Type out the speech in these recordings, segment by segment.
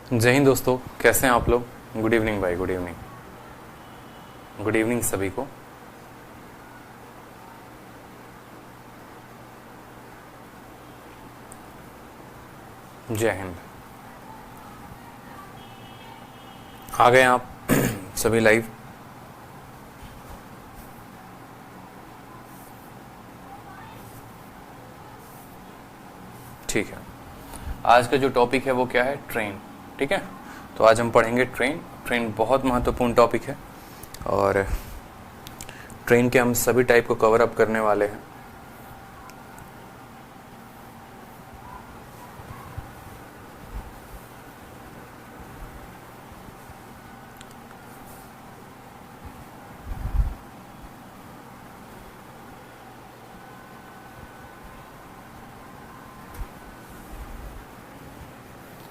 जय हिंद दोस्तों, कैसे हैं आप लोग। गुड इवनिंग भाई, गुड इवनिंग, गुड इवनिंग सभी को। जय हिंद। आ गए आप सभी लाइव। ठीक है, आज का जो टॉपिक है वो क्या है, ट्रेन। ठीक है, तो आज हम पढ़ेंगे ट्रेन। ट्रेन बहुत महत्वपूर्ण टॉपिक है और ट्रेन के हम सभी टाइप को कवर अप करने वाले हैं।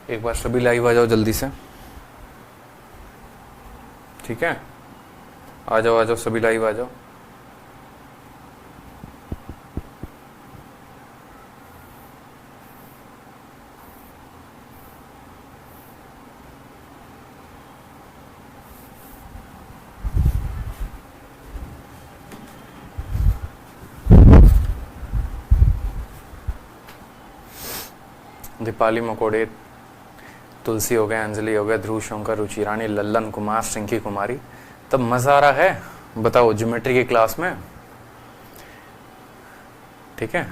एक बार सभी लाइव आ जाओ जल्दी से। ठीक है, आ जाओ सभी लाइव आ जाओ। दीपाली मकोड़े, तुलसी हो गए, अंजलि हो गए, ध्रुव शंकर, रुचि रानी, लल्लन कुमार, श्रृंखी कुमारी। तब मजा आ रहा है, बताओ ज्योमेट्री की क्लास में। ठीक है,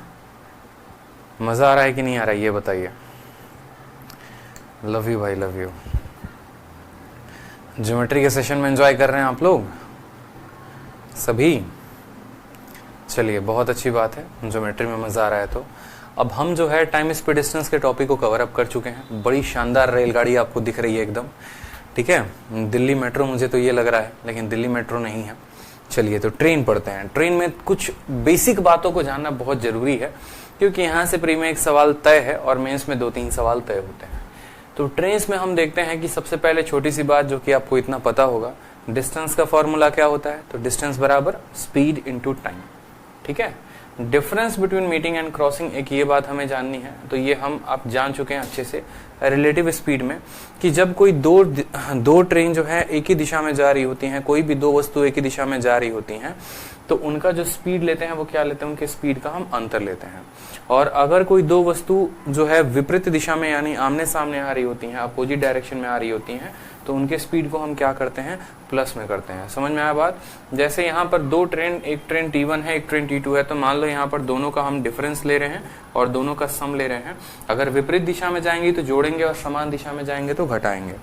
मजा आ रहा है कि नहीं आ रहा है, ये बताइए। लव यू भाई, लव यू। ज्योमेट्री के सेशन में एंजॉय कर रहे हैं आप लोग सभी। चलिए, बहुत अच्छी बात है, ज्योमेट्री में मजा आ रहा है। तो अब हम जो है टाइम स्पीड डिस्टेंस के टॉपिक को कवर अप कर चुके हैं। बड़ी शानदार रेलगाड़ी आपको दिख रही है एकदम। ठीक है, दिल्ली मेट्रो मुझे तो ये लग रहा है, लेकिन दिल्ली मेट्रो नहीं है। चलिए, तो ट्रेन पढ़ते हैं। ट्रेन में कुछ बेसिक बातों को जानना बहुत जरूरी है, क्योंकि यहाँ से प्री में एक सवाल तय है और मेंस में 2-3 सवाल तय होते हैं। तो ट्रेन में हम देखते हैं कि सबसे पहले छोटी सी बात जो कि आपको इतना पता होगा, डिस्टेंस का फॉर्मूला क्या होता है। तो डिस्टेंस बराबर स्पीड इंटू टाइम। ठीक है, difference between meeting and crossing, एक ये बात हमें जाननी है। तो ये हम आप जान चुके हैं अच्छे से रिलेटिव स्पीड में, कि जब कोई दो ट्रेन जो है एक ही दिशा में जा रही होती हैं, कोई भी दो वस्तु एक ही दिशा में जा रही होती हैं, तो उनका जो स्पीड लेते हैं वो क्या लेते हैं, उनके स्पीड का हम अंतर लेते हैं। और अगर कोई दो वस्तु जो है विपरीत दिशा में यानी आमने सामने आ रही होती हैं, अपोजिट डायरेक्शन में आ रही होती हैं, तो उनके स्पीड को हम क्या करते हैं, प्लस में करते हैं। समझ में आया बात। जैसे यहाँ पर दो ट्रेन, एक ट्रेन T1 है, एक ट्रेन T2 है, तो मान लो यहाँ पर दोनों का हम डिफरेंस ले रहे हैं और दोनों का सम ले रहे हैं। अगर विपरीत दिशा में जाएंगे तो जोड़ेंगे और समान दिशा में जाएंगे तो घटाएंगे।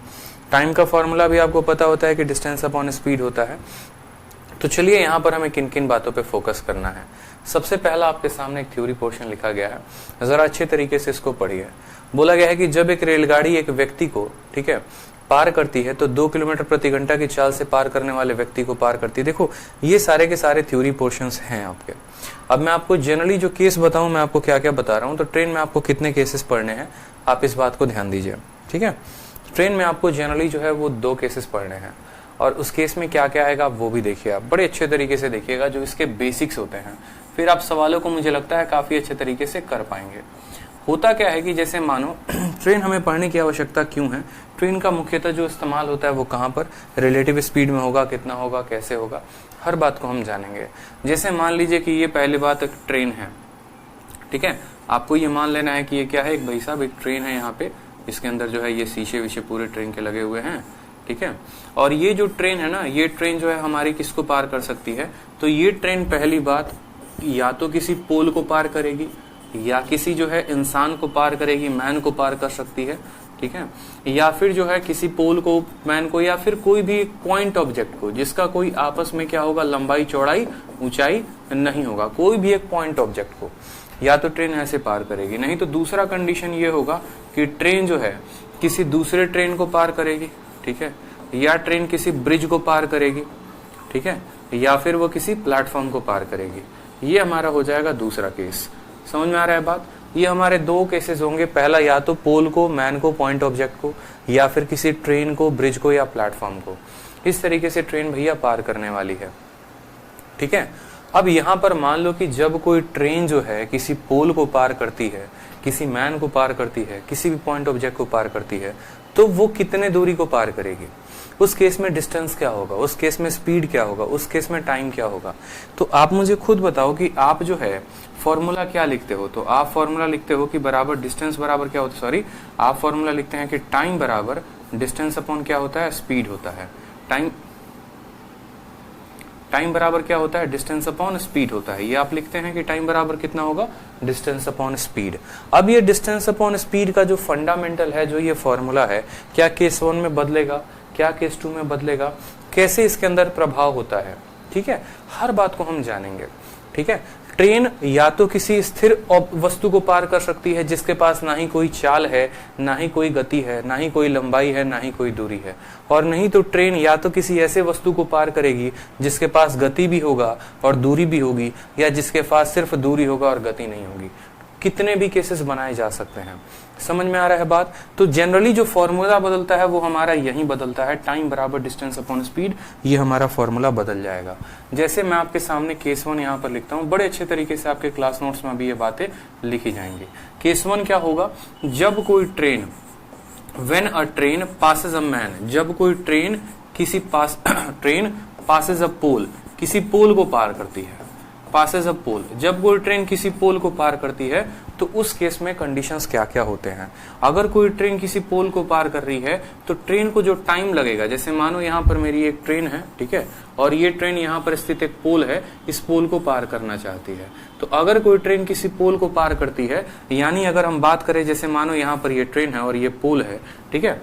टाइम का फॉर्मूला भी आपको पता होता है कि डिस्टेंस अपॉन स्पीड होता है। तो चलिए, यहाँ पर हमें किन किन बातों पे फोकस करना है। सबसे पहला आपके सामने एक थ्योरी पोर्शन लिखा गया है, जरा अच्छे तरीके से इसको पढ़िए। बोला गया है कि जब एक रेलगाड़ी एक व्यक्ति को, ठीक है, पार करती है तो 2 किलोमीटर प्रति घंटा की चाल से पार करने वाले व्यक्ति को पार करती है। देखो, ये सारे के सारे थ्योरी पोर्शंस हैं आपके। अब मैं आपको जनरली जो केस बताऊं, मैं आपको क्या क्या बता रहा हूं। तो ट्रेन में आपको कितने केसेस पढ़ने हैं, आप इस बात को ध्यान दीजिए। ठीक है, ट्रेन में आपको जनरली जो है वो 2 केसेस पढ़ने हैं, और उस केस में क्या क्या आएगा वो भी देखिए। आप बड़े अच्छे तरीके से देखिएगा, जो इसके बेसिक्स होते हैं, फिर आप सवालों को मुझे लगता है काफी अच्छे तरीके से कर पाएंगे। होता क्या है कि जैसे मानो ट्रेन हमें पढ़ने की आवश्यकता क्यों है, ट्रेन का मुख्यतः जो इस्तेमाल होता है वो कहाँ पर, रिलेटिव स्पीड में होगा, कितना होगा, कैसे होगा, हर बात को हम जानेंगे। जैसे मान लीजिए कि ये पहली बात एक ट्रेन है। ठीक है, आपको ये मान लेना है कि ये क्या है, एक भाई साहब एक ट्रेन है यहाँ पे, इसके अंदर जो है ये शीशे विशे पूरे ट्रेन के लगे हुए हैं। ठीक है, और ये जो ट्रेन है ना, ये ट्रेन जो है हमारी किसको पार कर सकती है, तो ये ट्रेन पहली बात या तो किसी पोल को पार करेगी, या किसी जो है इंसान को पार करेगी, मैन को पार कर सकती है। ठीक है, या फिर जो है किसी पोल को, मैन को, या फिर कोई भी पॉइंट ऑब्जेक्ट को जिसका कोई आपस में क्या होगा, लंबाई चौड़ाई ऊंचाई नहीं होगा, कोई भी एक पॉइंट ऑब्जेक्ट को या तो ट्रेन ऐसे पार करेगी। नहीं तो दूसरा कंडीशन ये होगा कि ट्रेन जो है किसी दूसरे ट्रेन को पार करेगी। ठीक है, या ट्रेन किसी ब्रिज को पार करेगी। ठीक है, या फिर वो किसी प्लेटफॉर्म को पार करेगी। ये हमारा हो जाएगा दूसरा केस। समझ में आ रहा है बात। ये हमारे 2 केसेस होंगे, पहला या तो पोल को, मैन को, पॉइंट ऑब्जेक्ट को, या फिर किसी ट्रेन को, ब्रिज को या प्लेटफॉर्म को। इस तरीके से ट्रेन भैया पार करने वाली है। ठीक है, अब यहाँ पर मान लो कि जब कोई ट्रेन जो है किसी पोल को पार करती है, किसी मैन को पार करती है, किसी भी पॉइंट ऑब्जेक्ट को पार करती है, तो वो कितने दूरी को पार करेगी, उस केस में डिस्टेंस क्या होगा, उस केस में स्पीड क्या होगा, उस केस में टाइम क्या होगा। तो आप मुझे खुद बताओ कि आप जो है फॉर्मूला क्या लिखते हो। तो आप फॉर्मूला लिखते हो कि बराबर डिस्टेंस बराबर क्या होता है, सॉरी आप फॉर्मूला लिखते हैं कि टाइम बराबर डिस्टेंस अपॉन क्या होता है, स्पीड होता है। टाइम बराबर क्या होता है, डिस्टेंस अपॉन स्पीड होता है। ये आप लिखते हैं कि टाइम बराबर कितना होगा, डिस्टेंस अपॉन स्पीड। अब ये डिस्टेंस अपॉन स्पीड का जो फंडामेंटल है, जो ये फॉर्मूला है, क्या केस 1 में बदलेगा, क्या केस 2 में बदलेगा, कैसे इसके अंदर प्रभाव होता है, ठीक है, हर बात को हम जानेंगे। ठीक है, ट्रेन या तो किसी स्थिर वस्तु को पार कर सकती है जिसके पास ना ही कोई चाल है, ना ही कोई गति है, ना ही कोई लंबाई है, ना ही कोई दूरी है, और नहीं तो ट्रेन या तो किसी ऐसे वस्तु को पार करेगी जिसके पास गति भी होगा और दूरी भी होगी, या जिसके पास सिर्फ दूरी होगा और गति नहीं होगी। कितने भी केसेस बनाए जा सकते हैं। समझ में आ रहा है बात। तो जनरली जो फॉर्मूला बदलता है वो हमारा यही बदलता है, टाइम बराबर डिस्टेंस अपॉन स्पीड, ये हमारा फॉर्मूला बदल जाएगा। जैसे मैं आपके सामने केस 1 यहाँ पर लिखता हूँ, बड़े अच्छे तरीके से आपके क्लास नोट्स में भी ये बातें लिखी जाएंगी। केस 1 क्या होगा, जब कोई train, when a train passes a man, जब कोई ट्रेन ट्रेन पासेस अ पोल, किसी पोल को पार करती है, पासेस अ पोल, जब कोई ट्रेन किसी पोल को पार करती है तो उस केस में कंडीशंस क्या क्या होते हैं। अगर कोई ट्रेन किसी पोल को पार कर रही है तो ट्रेन को जो टाइम लगेगा, जैसे मानो यहाँ पर मेरी एक ट्रेन है, ठीक है, और ये ट्रेन यहाँ पर स्थित एक पोल है, इस पोल को पार करना चाहती है। तो अगर कोई ट्रेन किसी पोल को पार करती है, यानी अगर हम बात करें, जैसे मानो यहाँ पर ये ट्रेन है और ये पोल है, ठीक है,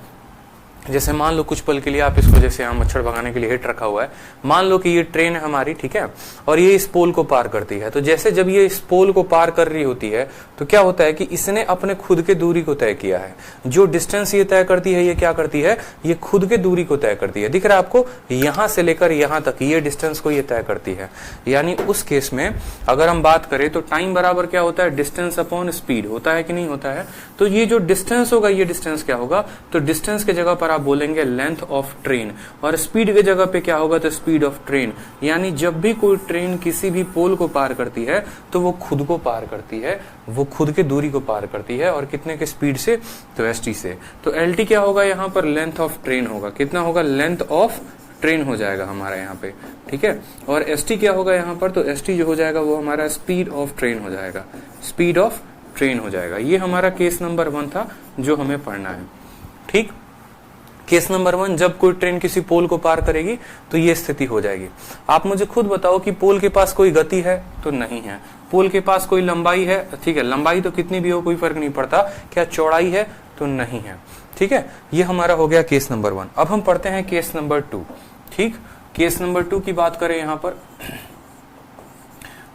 जैसे मान लो कुछ पल के लिए आप इसको, जैसे यहाँ मच्छर भगाने के लिए हिट रखा हुआ है, मान लो कि ये ट्रेन है हमारी, ठीक है, और ये इस पोल को पार करती है। तो जैसे जब ये इस पोल को पार कर रही होती है तो क्या होता है कि इसने अपने खुद के दूरी को तय किया है। जो डिस्टेंस ये तय करती है, ये क्या करती है, ये खुद के दूरी को तय करती है। दिख रहा है आपको, यहां से लेकर यहां तक ये डिस्टेंस को ये तय करती है। यानी उस केस में अगर हम बात करें तो टाइम बराबर क्या होता है, डिस्टेंस अपॉन स्पीड होता है कि नहीं होता है। तो ये जो डिस्टेंस होगा, ये डिस्टेंस क्या होगा, तो डिस्टेंस के जगह पर आप बोलेंगे लेंथ ऑफ ट्रेन, और स्पीड के जगह पे क्या होगा, तो स्पीड ऑफ ट्रेन। यानी जब भी कोई ट्रेन किसी भी पोल को पार करती है तो वो खुद को पार करती है, वो खुद के दूरी को पार करती है, और कितने के स्पीड से, तो एसटी से। तो एलटी क्या होगा, यहाँ पर लेंथ ऑफ ट्रेन होगा, कितना होगा, लेंथ ऑफ ट्रेन हो जाएगा हमारा यहाँ पे, ठीक है। और एसटी क्या होगा यहाँ पर, तो एसटी जो हो जाएगा वो हमारा स्पीड ऑफ ट्रेन हो जाएगा, स्पीड ऑफ ट्रेन हो जाएगा। ये हमारा केस नंबर 1 था जो हमें पढ़ना है, ठीक। केस नंबर 1, जब कोई ट्रेन किसी पोल को पार करेगी तो ये स्थिति हो जाएगी। आप मुझे खुद बताओ कि पोल के पास कोई गति है, तो नहीं है। पोल के पास कोई लंबाई है, ठीक है, लंबाई तो कितनी भी हो कोई फर्क नहीं पड़ता। क्या चौड़ाई है, तो नहीं है, ठीक है। ये हमारा हो गया केस नंबर 1। अब हम पढ़ते हैं केस नंबर 2, ठीक। केस नंबर 2 की बात करें यहाँ पर।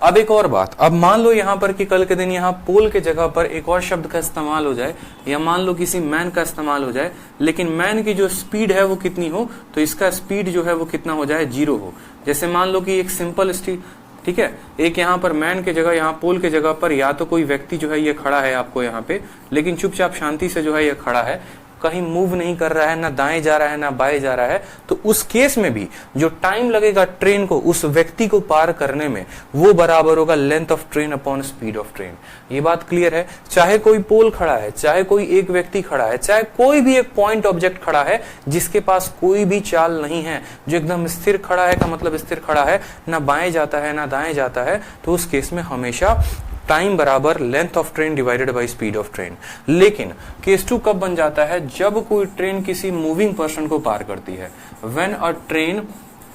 अब एक और बात, अब मान लो यहाँ पर कि कल के दिन यहाँ पोल के जगह पर एक और शब्द का इस्तेमाल हो जाए, या मान लो किसी मैन का इस्तेमाल हो जाए, लेकिन मैन की जो स्पीड है वो कितनी हो, तो इसका स्पीड जो है वो कितना हो जाए, 0 हो। जैसे मान लो कि एक सिंपल स्ट्रीट, ठीक है, एक यहाँ पर मैन के जगह, यहाँ पोल के जगह पर या तो कोई व्यक्ति जो है ये खड़ा है आपको यहाँ पे, लेकिन चुपचाप शांति से जो है ये खड़ा है, कहीं मूव नहीं कर रहा है, ना दाएं जा रहा है ना बाएं जा रहा है। तो उस केस में भी जो टाइम लगेगा ट्रेन को उस व्यक्ति को पार करने में, वो बराबर होगा length of train upon speed of train. ये बात क्लियर है। चाहे कोई पोल खड़ा है, चाहे कोई एक व्यक्ति खड़ा है, चाहे कोई भी एक पॉइंट ऑब्जेक्ट खड़ा है जिसके पास कोई भी चाल नहीं है, जो एकदम स्थिर खड़ा है, का मतलब स्थिर खड़ा है, ना बाएं जाता है ना दाएं जाता है, तो उस केस में हमेशा टाइम बराबर length of train divided by speed of train. लेकिन केस 2 कब बन जाता है, जब कोई ट्रेन किसी मूविंग पर्सन को पार करती है। व्हेन अ ट्रेन,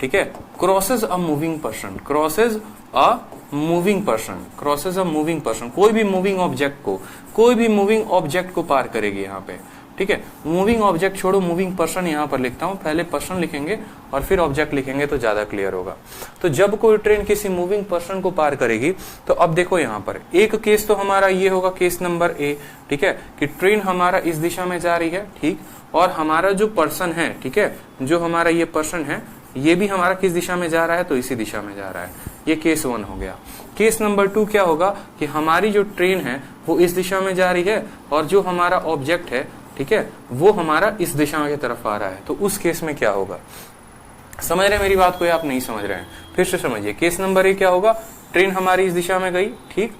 ठीक है, crosses a moving person, crosses a moving person, crosses a moving person, कोई भी मूविंग ऑब्जेक्ट को, कोई भी मूविंग ऑब्जेक्ट को पार करेगी यहाँ पे, ठीक है। मूविंग ऑब्जेक्ट छोड़ो, मूविंग पर्सन यहाँ पर लिखता हूं, पहले पर्सन लिखेंगे और फिर ऑब्जेक्ट लिखेंगे तो ज्यादा क्लियर होगा। तो जब कोई ट्रेन किसी मूविंग पर्सन को पार करेगी, तो अब देखो यहाँ पर एक केस तो हमारा ये होगा, केस नंबर ए, ठीक है, कि ट्रेन हमारा इस दिशा में जा रही है, ठीक, और हमारा जो पर्सन है, ठीक है, जो हमारा ये पर्सन है, ये भी हमारा किस दिशा में जा रहा है, तो इसी दिशा में जा रहा है। ये केस 1 हो गया। केस नंबर 2 क्या होगा कि हमारी जो ट्रेन है वो इस दिशा में जा रही है, और जो हमारा ऑब्जेक्ट है, ठीक है, वो हमारा इस दिशा की तरफ आ रहा है। तो उस केस में क्या होगा, समझ रहे हैं मेरी बात को या आप नहीं समझ रहे हैं, फिर से समझिए। केस नंबर 1 क्या होगा, ट्रेन हमारी इस दिशा में गई, ठीक,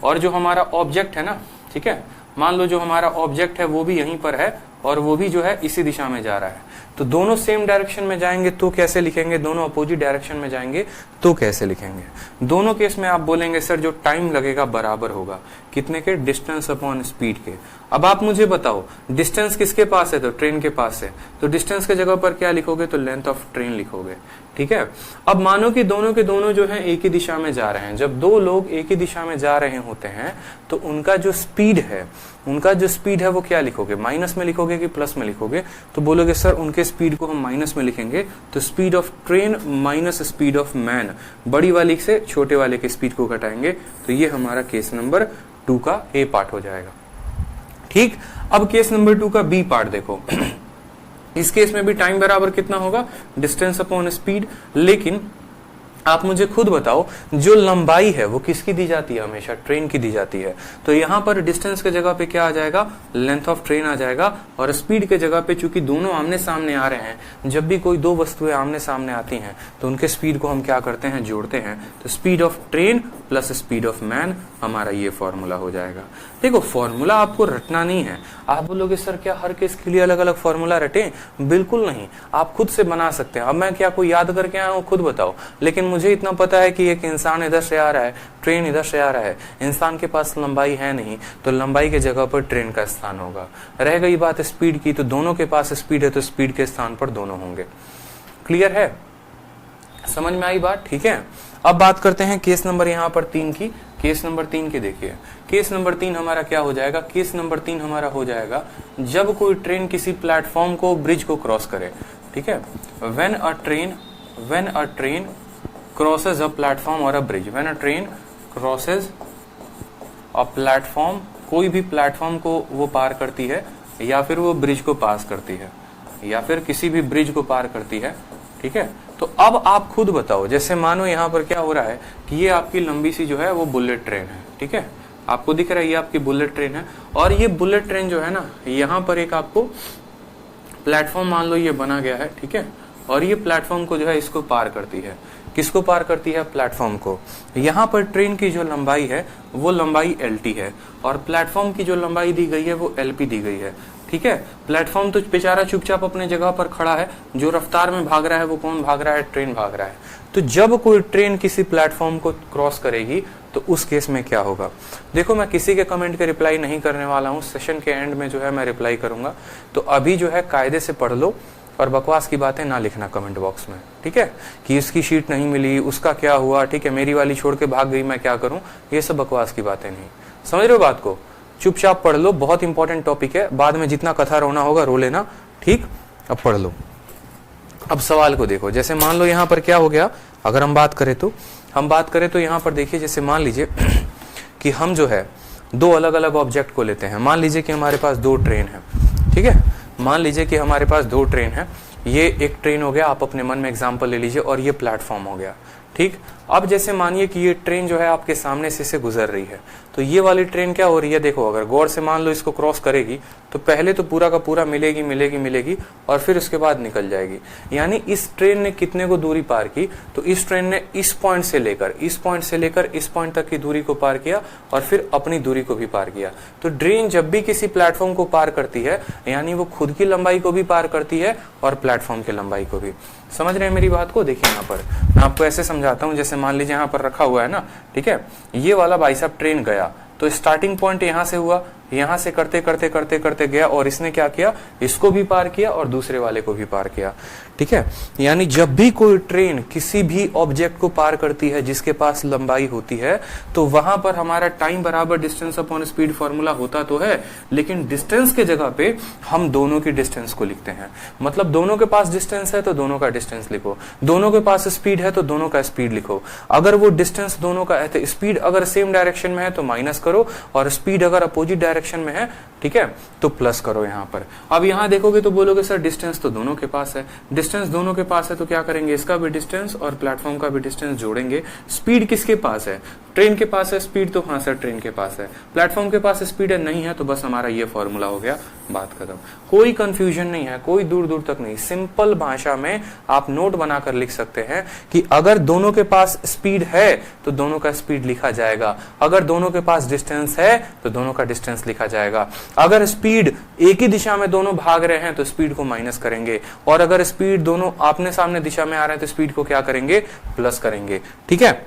और जो हमारा ऑब्जेक्ट है ना, ठीक है, मान लो जो हमारा ऑब्जेक्ट है वो भी यहीं पर है, और वो भी जो है इसी दिशा में जा रहा है, तो दोनों सेम डायरेक्शन में जाएंगे तो कैसे लिखेंगे, दोनों अपोजिट डायरेक्शन में जाएंगे तो कैसे लिखेंगे। दोनों केस में आप बोलेंगे सर जो टाइम लगेगा बराबर होगा कितने के, डिस्टेंस अपॉन स्पीड के। अब आप मुझे बताओ डिस्टेंस किसके पास है, तो ट्रेन के पास है, तो डिस्टेंस के जगह पर क्या लिखोगे, तो लेंथ ऑफ ट्रेन लिखोगे। ठीक है, अब मानो कि दोनों के दोनों जो है एक ही दिशा में जा रहे हैं। जब दो लोग एक ही दिशा में जा रहे होते हैं तो उनका जो स्पीड है वो क्या लिखोगे, माइनस में लिखोगे कि प्लस में लिखोगे, तो बोलोगे सर उनके स्पीड को हम माइनस में लिखेंगे, तो speed of train minus speed of man, बड़ी वाली से छोटे वाले के स्पीड को घटाएंगे, तो ये हमारा केस नंबर 2 का ए पार्ट हो जाएगा। ठीक, अब केस नंबर 2 का बी पार्ट देखो। इस केस में भी टाइम बराबर कितना होगा, डिस्टेंस अपॉन स्पीड, लेकिन आप मुझे खुद बताओ जो लंबाई है वो किसकी दी जाती है, हमेशा ट्रेन की दी जाती है। तो यहां पर डिस्टेंस के जगह पे क्या आ जाएगा, लेंथ ऑफ ट्रेन आ जाएगा, और स्पीड के जगह पे चूंकि दोनों आमने सामने आ रहे हैं, जब भी कोई दो वस्तुएं आमने सामने आती हैं तो उनके स्पीड को हम क्या करते हैं, जोड़ते हैं, तो speed of train plus speed of man, हमारा ये फॉर्मूला हो जाएगा। देखो फॉर्मूला आपको रटना नहीं है। आप बोलोगे सर क्या हर केस के लिए अलग अलग फॉर्मूला रटें, बिल्कुल नहीं, आप खुद से बना सकते हैं। अब मैं क्या कोई याद करके आया हूं, खुद बताओ, लेकिन मुझे इतना पता है कि एक इंसान इधर से आ रहा है, ट्रेन इधर से आ रहा है, इंसान के पास लंबाई है नहीं, तो लंबाई के जगह पर ट्रेन का स्थान होगा। रह गई बात स्पीड की, तो दोनों के पास स्पीड है तो स्पीड के स्थान पर दोनों होंगे। क्लियर है, समझ में आई बात? ठीक है, अब बात करते हैं केस नंबर यहाँ पर 3 की। केस नंबर 3 की देखिए, केस नंबर 3 हमारा क्या हो जाएगा, केस नंबर 3 हमारा हो जाएगा जब कोई ट्रेन किसी प्लेटफॉर्म को, ब्रिज को क्रॉस करे। ठीक है, when a train crosses a platform और a bridge, when a train crosses a platform, कोई भी प्लेटफॉर्म को वो पार करती है, या फिर वो ब्रिज को पास करती है, या फिर किसी भी ब्रिज को पार करती है। ठीक है, तो अब आप खुद बताओ, जैसे मानो यहाँ पर क्या हो रहा है कि ये आपकी लंबी सी जो है वो बुलेट ट्रेन है। ठीक है, आपको दिख रहा है ये आपकी बुलेट ट्रेन है, और ये बुलेट ट्रेन जो है ना, यहाँ पर एक आपको प्लेटफॉर्म मान लो ये बना गया है। ठीक है, और ये प्लेटफॉर्म को जो है इसको पार करती है, किसको पार करती है, प्लेटफॉर्म को। यहाँ पर ट्रेन की जो लंबाई है वो लंबाई LT है, और प्लेटफॉर्म की जो लंबाई दी गई है वो LP दी गई है। ठीक है, प्लेटफॉर्म तो बेचारा चुपचाप अपने जगह पर खड़ा है, जो रफ्तार में भाग रहा है वो कौन भाग रहा है, ट्रेन भाग रहा है। तो जब कोई ट्रेन किसी प्लेटफॉर्म को क्रॉस करेगी तो उस केस में क्या होगा, देखो मैं किसी के कमेंट के रिप्लाई नहीं करने वाला हूं, सेशन के एंड में जो है मैं रिप्लाई करूंगा। तो अभी जो है कायदे से पढ़ लो, और बकवास की बातें ना लिखना कमेंट बॉक्स में। ठीक है, कि इसकी शीट नहीं मिली, उसका क्या हुआ, ठीक है मेरी वाली छोड़ के भाग गई, मैं क्या करूं, ये सब बकवास की बातें नहीं। समझ रहे हो बात को, चुपचाप पढ़ लो, बहुत इंपॉर्टेंट टॉपिक है, बाद में जितना कथा रोना होगा रो लेना। ठीक, अब पढ़ लो। अब सवाल को देखो, जैसे मान लो यहाँ पर क्या हो गया, अगर हम बात करें तो यहाँ पर देखिए, जैसे मान लीजिए कि हम जो है दो अलग अलग ऑब्जेक्ट को लेते हैं। मान लीजिए कि हमारे पास 2 ट्रेन है। ठीक है, मान लीजिए कि हमारे पास 2 ट्रेन है, ये एक ट्रेन हो गया, आप अपने मन में एग्जांपल ले लीजिए, और ये प्लेटफॉर्म हो गया। ठीक, अब जैसे मानिए कि ये ट्रेन जो है आपके सामने से गुजर रही है, तो ये वाली ट्रेन क्या हो रही है, देखो अगर गौर से मान लो इसको क्रॉस करेगी तो पहले तो पूरा का पूरा मिलेगी और फिर उसके बाद निकल जाएगी। यानी इस ट्रेन ने कितने को दूरी पार की, तो इस ट्रेन ने इस पॉइंट से लेकर इस पॉइंट तक की दूरी को पार किया, और फिर अपनी दूरी को भी पार किया। तो ट्रेन जब भी किसी प्लेटफॉर्म को पार करती है, यानी वो खुद की लंबाई को भी पार करती है और प्लेटफॉर्म की लंबाई को भी। समझ रहे हैं मेरी बात को? देखिए यहाँ पर मैं आपको ऐसे समझाता हूँ, जैसे मान लीजिए यहाँ पर रखा हुआ है ना, ठीक है, ये वाला भाई साहब ट्रेन गया, तो स्टार्टिंग पॉइंट यहां से हुआ, यहां से करते गया, और इसने क्या किया, इसको भी पार किया और दूसरे वाले को भी पार किया। ठीक है, यानी जब भी कोई ट्रेन किसी भी ऑब्जेक्ट को पार करती है जिसके पास लंबाई होती है, तो वहां पर हमारा टाइम बराबर डिस्टेंस अपॉन स्पीड फॉर्मूला होता तो है, लेकिन डिस्टेंस के जगह पे हम दोनों की डिस्टेंस को लिखते हैं। मतलब दोनों के पास डिस्टेंस है तो दोनों का डिस्टेंस लिखो, दोनों के पास स्पीड है तो दोनों का स्पीड लिखो। अगर वो डिस्टेंस दोनों का है तो स्पीड अगर सेम डायरेक्शन में है तो माइनस करो, और स्पीड अगर अपोजिट डायरेक्शन में है, ठीक है, तो प्लस करो यहाँ पर। अब यहाँ देखोगे तो बोलोगे सर डिस्टेंस तो दोनों के पास है, डिस्टेंस दोनों के पास है तो क्या करेंगे, इसका भी डिस्टेंस और प्लेटफॉर्म का भी डिस्टेंस जोड़ेंगे। स्पीड किसके पास है, ट्रेन के पास है स्पीड, तो हाँ सर ट्रेन के पास है। प्लेटफॉर्म के पास स्पीड है, नहीं है, तो बस हमारा ये फॉर्मूला हो गया, बात खत्म। कोई कंफ्यूजन नहीं है, कोई दूर दूर तक नहीं। सिंपल भाषा में आप नोट बनाकर लिख सकते हैं कि अगर दोनों के पास स्पीड है तो दोनों का स्पीड लिखा जाएगा, अगर दोनों के पास डिस्टेंस है तो दोनों का डिस्टेंस लिखा लिखा जाएगा। अगर स्पीड एक ही दिशा में दोनों भाग रहे हैं तो स्पीड को माइनस करेंगे, और अगर स्पीड दोनों आमने सामने दिशा में आ रहे हैं तो स्पीड को क्या करेंगे, प्लस करेंगे। ठीक है,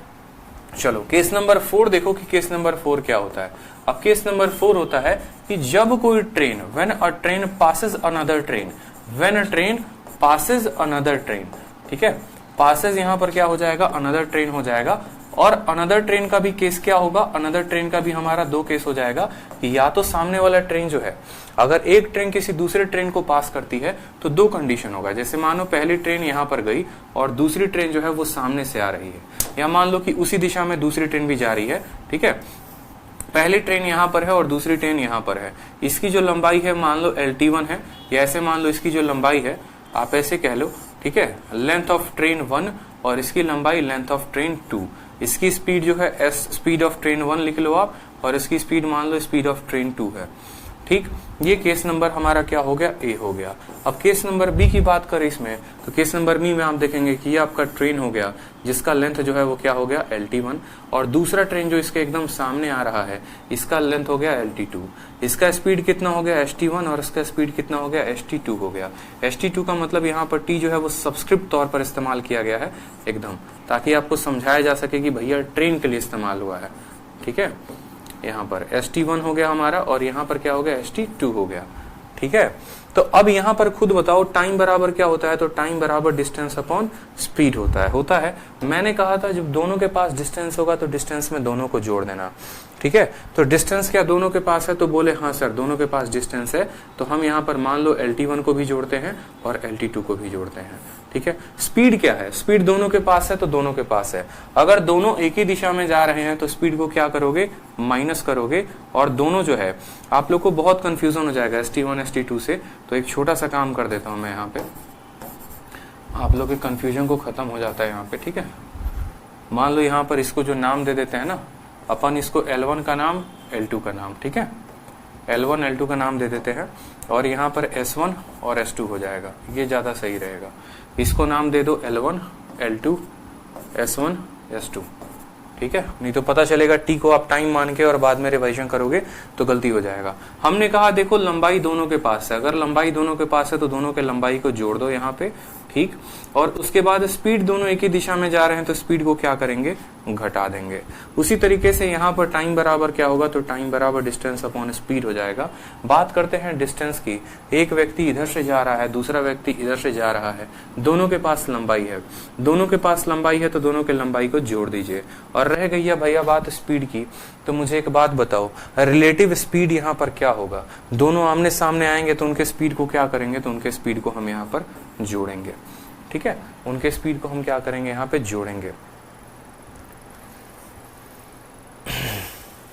चलो केस नंबर 4 देखो कि केस नंबर 4 क्या होता है। अब केस नंबर 4 होता है कि जब कोई train, when a train passes another train, when a train passes another train, ठीक है, पासेस यहां पर क्या हो जाएगा, अनदर ट्रेन हो जाएगा। और अनदर ट्रेन का भी केस क्या होगा, अनदर ट्रेन का भी हमारा दो केस हो जाएगा कि या तो सामने वाला ट्रेन जो है, अगर एक ट्रेन किसी दूसरे ट्रेन को पास करती है तो दो कंडीशन होगा। जैसे मानो पहली ट्रेन यहां पर गई और दूसरी ट्रेन जो है वो सामने से आ रही है, या मान लो कि उसी दिशा में दूसरी ट्रेन भी जा रही है। ठीक है, पहली ट्रेन यहां पर है और दूसरी ट्रेन यहां पर है, इसकी जो लंबाई है मान लो LT1 है, या ऐसे मान लो इसकी जो लंबाई है आप ऐसे कह लो, ठीक है, लेंथ ऑफ ट्रेन 1 और इसकी लंबाई लेंथ ऑफ ट्रेन 2। इसकी स्पीड जो है एस स्पीड ऑफ ट्रेन 1 लिख लो आप, और इसकी स्पीड मान लो स्पीड ऑफ ट्रेन 2 है। ठीक, ये केस नंबर हमारा क्या हो गया, ए हो गया। अब केस नंबर बी की बात करें इसमें, तो केस नंबर बी में आप देखेंगे कि ये आपका ट्रेन हो गया जिसका लेंथ जो है वो क्या हो गया, LT1, और दूसरा ट्रेन जो इसके एकदम सामने आ रहा है इसका लेंथ हो गया LT2। इसका स्पीड कितना हो गया, ST1, और इसका स्पीड कितना हो गया, ST2 हो गया। ST2 का मतलब यहाँ पर टी जो है वो सब्सक्रिप्ट तौर पर इस्तेमाल किया गया है एकदम, ताकि आपको समझाया जा सके कि भैया ट्रेन के लिए इस्तेमाल हुआ है। ठीक है, यहाँ पर ST1 हो गया हमारा, और यहाँ पर क्या हो गया, ST2 हो गया। ठीक है, तो अब यहाँ पर खुद बताओ टाइम बराबर क्या होता है, तो टाइम बराबर डिस्टेंस अपॉन स्पीड होता है। मैंने कहा था जब दोनों के पास डिस्टेंस होगा तो डिस्टेंस में दोनों को जोड़ देना। ठीक है, तो डिस्टेंस क्या दोनों के पास है, तो बोले हाँ सर दोनों के पास डिस्टेंस है, तो हम यहाँ पर मान लो LT1 को भी जोड़ते हैं और LT2 को भी जोड़ते हैं। ठीक है, स्पीड क्या है, स्पीड दोनों के पास है तो दोनों के पास है। अगर दोनों एक ही दिशा में जा रहे हैं तो स्पीड को क्या करोगे, माइनस करोगे, और दोनों जो है आप लोग को बहुत कंफ्यूजन हो जाएगा ST1 ST2 से। तो एक छोटा सा काम कर देता हूं मैं यहाँ पे, आप लोग के कंफ्यूजन को खत्म हो जाता है यहाँ पे। ठीक है, मान लो यहाँ पर इसको जो नाम दे देते हैं ना अपन, इसको L1 का नाम L2 का नाम, ठीक है, L1 L2 का नाम दे देते हैं, और यहाँ पर S1 और S2 हो जाएगा, ये ज्यादा सही रहेगा। इसको नाम दे दो L1 L2 S1 S2। ठीक है, नहीं तो पता चलेगा टी को आप टाइम मान के और बाद में रिवाइजन करोगे तो गलती हो जाएगा। हमने कहा देखो लंबाई दोनों के पास है, अगर लंबाई दोनों के पास है तो दोनों के लंबाई को जोड़ दो यहाँ पे। ठीक, और उसके बाद स्पीड दोनों एक ही दिशा में जा रहे हैं तो स्पीड को क्या करेंगे, घटा देंगे। उसी तरीके से यहाँ पर टाइम बराबर क्या होगा, तो टाइम बराबर डिस्टेंस अपॉन स्पीड हो जाएगा। बात करते हैं डिस्टेंस की, एक व्यक्ति इधर से जा रहा है, दूसरा व्यक्ति इधर से जा रहा है, दोनों के पास लंबाई है, दोनों के पास लंबाई है तो दोनों के लंबाई को जोड़ दीजिए। और रह गई है भैया बात स्पीड की, तो मुझे एक बात बताओ, रिलेटिव स्पीड यहाँ पर क्या होगा, दोनों आमने सामने आएंगे तो उनके स्पीड को क्या करेंगे, तो उनके स्पीड को हम यहाँ पर जोड़ेंगे। ठीक है, उनके स्पीड को हम क्या करेंगे, यहाँ पे जोड़ेंगे।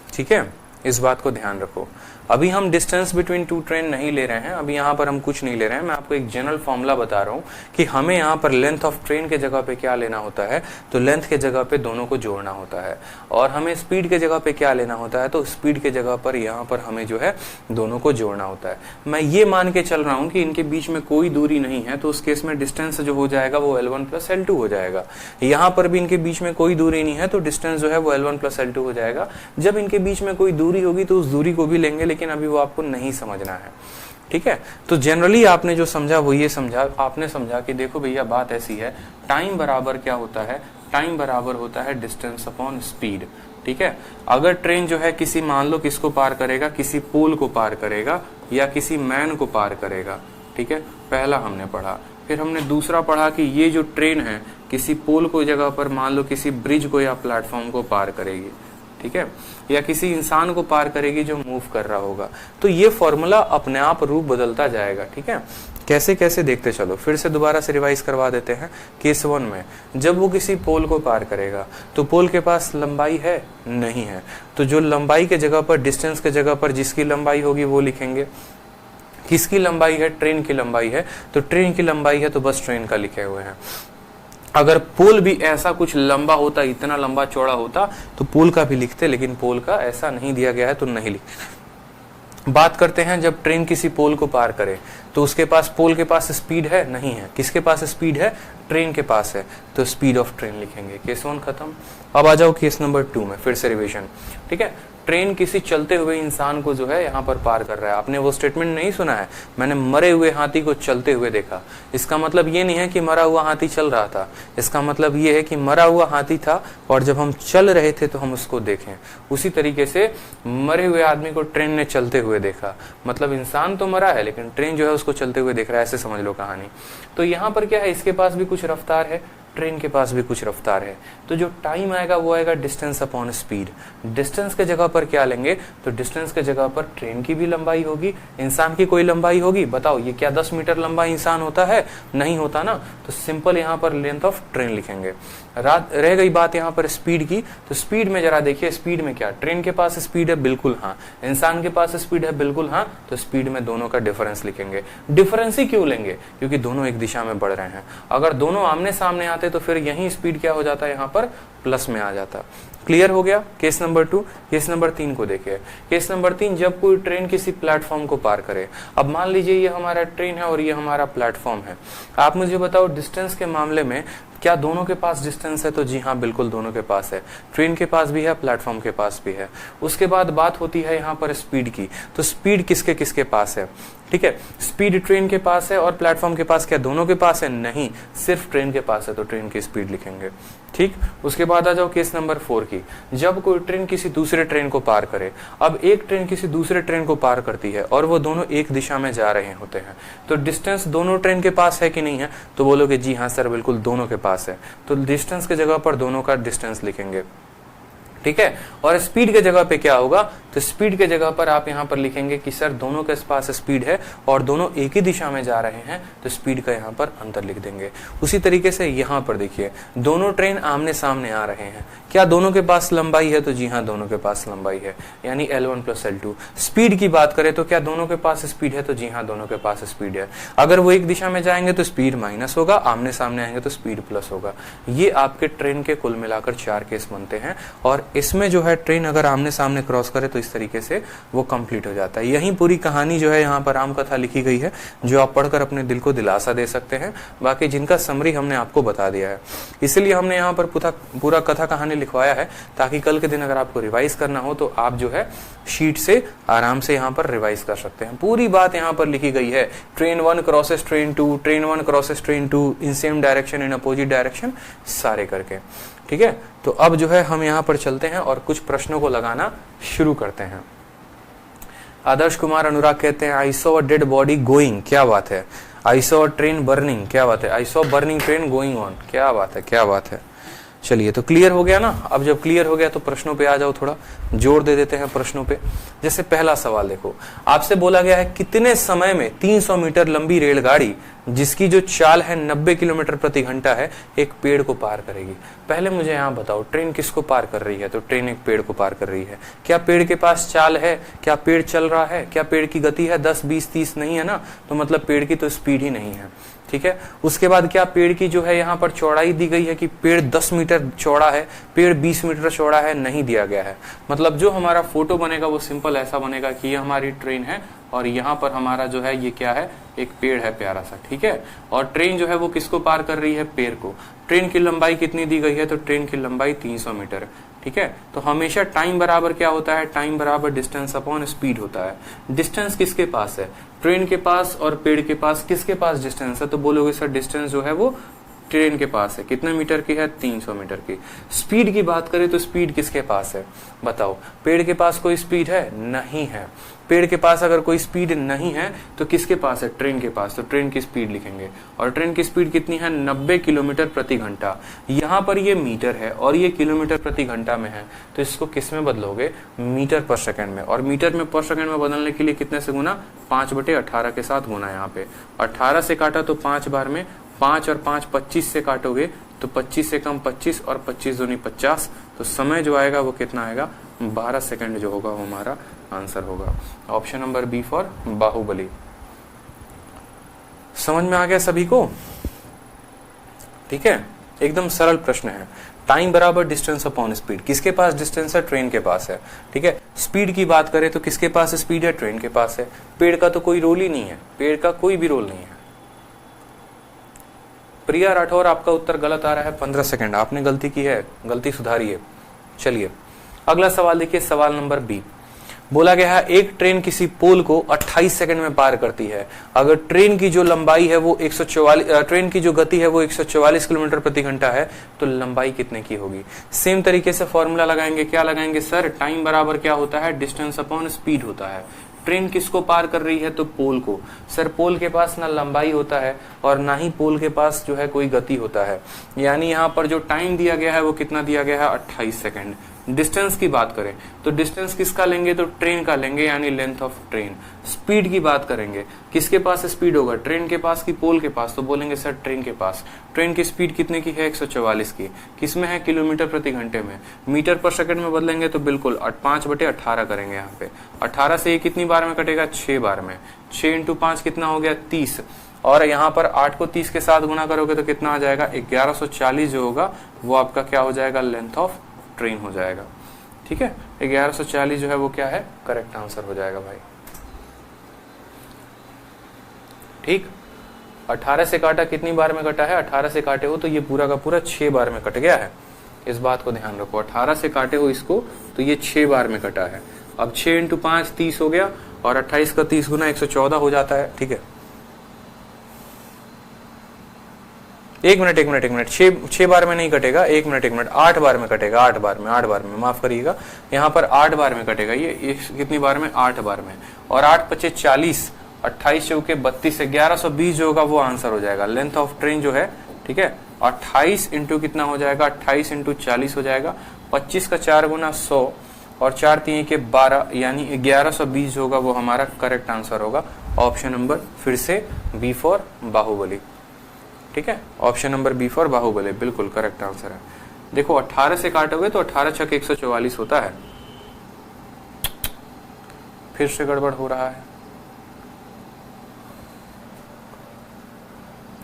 ठीक है, इस बात को ध्यान रखो। अभी हम डिस्टेंस बिटवीन टू ट्रेन नहीं ले रहे हैं, अभी यहाँ पर हम कुछ नहीं ले रहे हैं, मैं आपको एक जनरल फॉर्मूला बता रहा हूँ कि हमें यहाँ पर लेंथ ऑफ ट्रेन के जगह पे क्या लेना होता है, तो लेंथ के जगह पे दोनों को जोड़ना होता है। और हमें स्पीड के जगह पे क्या लेना होता है, तो स्पीड के जगह पर यहाँ पर हमें जो है दोनों को जोड़ना होता है। मैं ये मान के चल रहा हूँ कि इनके बीच में कोई दूरी नहीं है, तो उस केस में डिस्टेंस जो हो जाएगा वो L1 + L2 हो जाएगा। यहाँ पर भी इनके बीच में कोई दूरी नहीं है तो डिस्टेंस जो है वो L1 + L2 हो जाएगा। जब इनके बीच में कोई दूरी होगी तो उस दूरी को भी लेंगे, लेकिन अभी वो आपको नहीं समझना है। ठीक है, तो जनरली आपने जो समझा वो ये समझा, आपने समझा कि देखो भैया बात ऐसी है, टाइम बराबर क्या होता है, टाइम बराबर होता है डिस्टेंस अपॉन स्पीड। ठीक है, अगर ट्रेन जो है किसी मान लो किसको पार करेगा, किसी पोल को पार करेगा या किसी मैन को पार करेगा। ठीक है, पहला हमने पढ़ा, फिर हमने दूसरा पढ़ा कि ये जो ट्रेन है किसी पोल को जगह पर मान लो किसी ब्रिज को या प्लेटफॉर्म को पार करेगी। ठीक है, या किसी इंसान को पार करेगी जो मूव कर रहा होगा। तो ये फॉर्मूला अपने आप रूप बदलता जाएगा। ठीक है, कैसे कैसे देखते चलो, फिर से दोबारा से रिवाइज करवा देते हैं। केस 1 में जब वो किसी पोल को पार करेगा तो पोल के पास लंबाई है नहीं है, तो जो लंबाई के जगह पर, डिस्टेंस के जगह पर जिसकी लंबाई होगी वो लिखेंगे। किसकी लंबाई है, ट्रेन की लंबाई है, तो ट्रेन की लंबाई है तो बस ट्रेन का लिखे हुए हैं। अगर पोल भी ऐसा कुछ लंबा होता, इतना लंबा चौड़ा होता तो पोल का भी लिखते, लेकिन पोल का ऐसा नहीं दिया गया है तो नहीं लिखते। बात करते हैं जब ट्रेन किसी पोल को पार करे तो उसके पास, पोल के पास स्पीड है नहीं है, किसके पास स्पीड है, ट्रेन के पास है, तो स्पीड ऑफ ट्रेन लिखेंगे। केस 1 खत्म। अब आ जाओ केस नंबर 2 में, फिर से रिवीजन। ठीक है, ट्रेन किसी चलते हुए इंसान को जो है यहाँ पर पार कर रहा है। आपने वो स्टेटमेंट नहीं सुना है, मैंने मरे हुए हाथी को चलते हुए देखा। इसका मतलब ये नहीं है कि मरा हुआ हाथी चल रहा था, इसका मतलब ये है कि मरा हुआ हाथी था और जब हम चल रहे थे तो हम उसको देखें। उसी तरीके से मरे हुए आदमी को ट्रेन ने चलते हुए देखा, मतलब इंसान तो मरा है लेकिन ट्रेन जो है उसको चलते हुए देख रहा है, ऐसे समझ लो कहानी। तो यहाँ पर क्या है, इसके पास भी कुछ रफ्तार है, ट्रेन के पास भी कुछ रफ्तार है, तो जो टाइम आएगा वो आएगा डिस्टेंस अपॉन स्पीड। डिस्टेंस के जगह पर क्या लेंगे, तो डिस्टेंस के जगह पर ट्रेन की भी लंबाई होगी, इंसान की कोई लंबाई होगी। बताओ ये क्या 10 मीटर लंबा इंसान होता है? नहीं होता ना, तो सिंपल यहाँ पर लेंथ ऑफ ट्रेन लिखेंगे। रह गई बात यहाँ पर स्पीड की, तो स्पीड में जरा देखिए, स्पीड में क्या ट्रेन के पास स्पीड है? बिल्कुल हाँ। इंसान के पास स्पीड है? बिल्कुल हाँ। तो स्पीड में दोनों का डिफरेंस लिखेंगे। डिफरेंस ही क्यों लेंगे? क्योंकि दोनों एक दिशा में बढ़ रहे हैं। अगर दोनों आमने सामने आते तो फिर यही स्पीड क्या हो जाता है, यहाँ पर प्लस में आ जाता। क्लियर हो गया केस नंबर 2। केस नंबर 3 को देखिए। केस नंबर 3, जब कोई ट्रेन किसी प्लेटफॉर्म को पार करे। अब मान लीजिए ये हमारा ट्रेन है और ये हमारा प्लेटफॉर्म है। आप मुझे बताओ डिस्टेंस के मामले में क्या दोनों के पास डिस्टेंस है? तो जी हाँ, बिल्कुल दोनों के पास है। ट्रेन के पास भी है, प्लेटफॉर्म के पास भी है। उसके बाद बात होती है यहाँ पर स्पीड की, तो स्पीड किसके किसके पास है? ठीक है, स्पीड ट्रेन के पास है और प्लेटफॉर्म के पास। क्या दोनों के पास है? नहीं, सिर्फ ट्रेन के पास है, तो ट्रेन की स्पीड लिखेंगे। ठीक, उसके बाद आ जाओ केस नंबर 4 की। जब कोई ट्रेन किसी दूसरे ट्रेन को पार करे। अब एक ट्रेन किसी दूसरे ट्रेन को पार करती है और वो दोनों एक दिशा में जा रहे होते हैं, तो डिस्टेंस दोनों ट्रेन के पास है कि नहीं है? तो बोलोगे जी हाँ सर, बिल्कुल दोनों के पास है, तो डिस्टेंस के जगह पर दोनों का डिस्टेंस लिखेंगे। ठीक है, और स्पीड के जगह पे क्या होगा, तो स्पीड के जगह पर आप यहाँ पर लिखेंगे कि सर दोनों के पास स्पीड है और दोनों एक ही दिशा में जा रहे हैं, तो स्पीड का यहाँ पर अंतर लिख देंगे। उसी तरीके से यहाँ पर देखिए, दोनों ट्रेन आमने सामने आ रहे हैं। क्या दोनों के पास लंबाई है? तो जी हाँ, दोनों के पास लंबाई है, यानी L1 + L2। स्पीड की बात करें तो क्या दोनों के पास स्पीड है? तो जी हाँ, दोनों के पास स्पीड है। अगर वो एक दिशा में जाएंगे तो स्पीड माइनस होगा, आमने सामने आएंगे तो स्पीड प्लस होगा। ये आपके ट्रेन के कुल मिलाकर 4 केस बनते हैं, और इसमें जो है ट्रेन अगर आमने सामने क्रॉस करे तो इस तरीके से वो कंप्लीट हो जाता है। यही पूरी कहानी जो है यहाँ पर राम कथा लिखी गई है, जो आप पढ़कर अपने दिल को दिलासा दे सकते हैं। बाकी जिनका समरी हमने आपको बता दिया है, इसलिए हमने यहाँ पर पूरा कथा कहानी लिखवाया है, ताकि कल के दिन अगर आपको रिवाइज करना हो तो आप जो है शीट से आराम से यहाँ पर रिवाइज कर सकते हैं। पूरी बात यहाँ पर लिखी गई है, train 1 crosses train 2, train 1 crosses train 2 in same direction, in opposite direction, सारे करके। ठीक है, तो अब जो है हम यहाँ पर चलते हैं और कुछ प्रश्नों को लगाना शुरू करते हैं। आदर्श कुमार अनुराग कहते हैं, I saw a dead body going. क्या बात है। I saw a train burning. क्या बात है। I saw burning train going on. क्या बात है, क्या बात है। चलिए, तो क्लियर हो गया ना। अब जब क्लियर हो गया तो प्रश्नों पे आ जाओ, थोड़ा जोर दे देते हैं प्रश्नों पे। जैसे पहला सवाल देखो, आपसे बोला गया है कितने समय में 300 मीटर लंबी रेलगाड़ी जिसकी जो चाल है 90 किलोमीटर प्रति घंटा है, एक पेड़ को पार करेगी। पहले मुझे यहाँ बताओ, ट्रेन किसको पार कर रही है? तो ट्रेन एक पेड़ को पार कर रही है। क्या पेड़ के पास चाल है? क्या पेड़ चल रहा है? क्या पेड़ की गति है 10, 20, 30? नहीं है ना, तो मतलब पेड़ की तो स्पीड ही नहीं है। ठीक है, उसके बाद क्या पेड़ की जो है यहाँ पर चौड़ाई दी गई है कि पेड़ 10 मीटर चौड़ा है, पेड़ 20 मीटर चौड़ा है? नहीं दिया गया है। मतलब जो हमारा फोटो बनेगा वो सिंपल ऐसा बनेगा कि ये हमारी ट्रेन है और यहाँ पर हमारा जो है ये क्या है, एक पेड़ है प्यारा सा। ठीक है, और ट्रेन जो है वो किसको पार कर रही है? पेड़ को। ट्रेन की लंबाई कितनी दी गई है? तो ट्रेन की लंबाई 300 मीटर। ठीक है, तो हमेशा टाइम बराबर क्या होता है? टाइम बराबर डिस्टेंस अपॉन स्पीड होता है। डिस्टेंस किसके पास है? ट्रेन के पास और पेड़ के पास। किसके पास डिस्टेंस है? तो बोलोगे सर डिस्टेंस जो है वो ट्रेन के पास है। कितने मीटर की है? 300 मीटर की। स्पीड की बात करें तो स्पीड किसके पास है? बताओ, पेड़ के पास कोई स्पीड है? नहीं है। पेड़ के पास अगर कोई स्पीड नहीं है तो किसके पास है? ट्रेन के पास। तो ट्रेन की स्पीड लिखेंगे, और ट्रेन की स्पीड कितनी है? 90 किलोमीटर प्रति घंटा। यहाँ पर ये मीटर है और ये किलोमीटर प्रति घंटा में है, तो इसको किस में बदलोगे? मीटर पर सेकंड में। और मीटर में पर सेकंड में बदलने के लिए कितने से गुना? 5/18 के साथ गुना। यहाँ पे 18 से काटा तो 5 बार में, 5 और 5 25 से काटोगे तो 25 से कम 25 और 25 दूनी 50, तो समय जो आएगा वो कितना आएगा? 12 सेकंड जो होगा वो हमारा आंसर होगा। Option number B for Baahubali. समझ में आ गया सभी को? ठीक है, एकदम सरल प्रश्न है। टाइम बराबर डिस्टेंस अपॉन स्पीड। किसके पास डिस्टेंस है? ट्रेन के पास है। ठीक है, स्पीड की बात करें तो किसके पास स्पीड है? ट्रेन के पास है। पेड़ का तो कोई रोल ही नहीं है, पेड़ का कोई भी रोल नहीं है। प्रिया राठौर, आपका उत्तर गलत आ रहा है। 15 सेकंड आपने गलती की है, गलती सुधारिए। चलिए अगला सवाल देखिए, सवाल नंबर बी। बोला गया है एक ट्रेन किसी पोल को 28 सेकंड में पार करती है। अगर ट्रेन की जो लंबाई है वो 144, ट्रेन की जो गति है वो 144 किलोमीटर प्रति घंटा है, तो लंबाई कितने की होगी। सेम तरीके से फॉर्मूला लगाएंगे। क्या लगाएंगे सर, टाइम बराबर क्या होता है, डिस्टेंस अपॉन स्पीड होता है। ट्रेन किसको पार कर रही है, तो पोल को। सर पोल के पास ना लंबाई होता है और ना ही पोल के पास जो है कोई गति होता है, यानी यहाँ पर जो टाइम दिया गया है वो कितना दिया गया है, 28 सेकंड। डिस्टेंस की बात करें तो डिस्टेंस किसका लेंगे, तो ट्रेन का लेंगे, यानी लेंथ ऑफ ट्रेन। स्पीड की बात करेंगे, किसके पास स्पीड होगा, ट्रेन के पास की पोल के पास, तो बोलेंगे सर ट्रेन के पास। ट्रेन की स्पीड कितने की है, 144 की। किसमें है, किलोमीटर प्रति घंटे में। मीटर पर सेकंड में बदलेंगे तो बिल्कुल 5/18 करेंगे यहाँ पे। 18 से ये कितनी बार में कटेगा, 6 बार में। 6 × 5 कितना हो गया, 30। और यहाँ पर 8 को 30 के साथ गुना करोगे तो कितना आ जाएगा, 1140 जो होगा वो आपका क्या हो जाएगा, लेंथ ऑफ ट्रेन हो जाएगा। ठीक है, 1140 जो है वो क्या है, करेक्ट आंसर हो जाएगा भाई। ठीक, 18 से काटा कितनी बार में कटा है, 18 से काटे हो तो ये पूरा का पूरा 6 बार में कट गया है। इस बात को ध्यान रखो, 18 से काटे हो इसको तो ये 6 बार में कटा है। अब 6 × 5 30 हो गया और 28 का 30 गुना 114 हो जाता है। ठीक है, एक मिनट, 6 बार में नहीं कटेगा, एक मिनट, 8 बार में कटेगा, 8 बार में, माफ करिएगा, यहाँ पर 8 बार में कटेगा। ये कितनी बार में, 8 बार में। और 8 × 5 = 40, 28 × 32, 1120 जो होगा वो आंसर हो जाएगा। लेंथ ऑफ ट्रेन जो है, ठीक है, 28 इंटू कितना हो जाएगा, 28 × 40 हो जाएगा। 25 का 4 गुना 100 और 4 × 3 = 12, यानी 1120 जो होगा वो हमारा करेक्ट आंसर होगा। ऑप्शन नंबर फिर से बी फॉर बाहुबली। ठीक है, option number B for Baahubali बिल्कुल करेक्ट आंसर है। देखो 18 से काटोगे तो 18 × 6 = 144 होता है। फिर से गड़बड़ हो रहा है।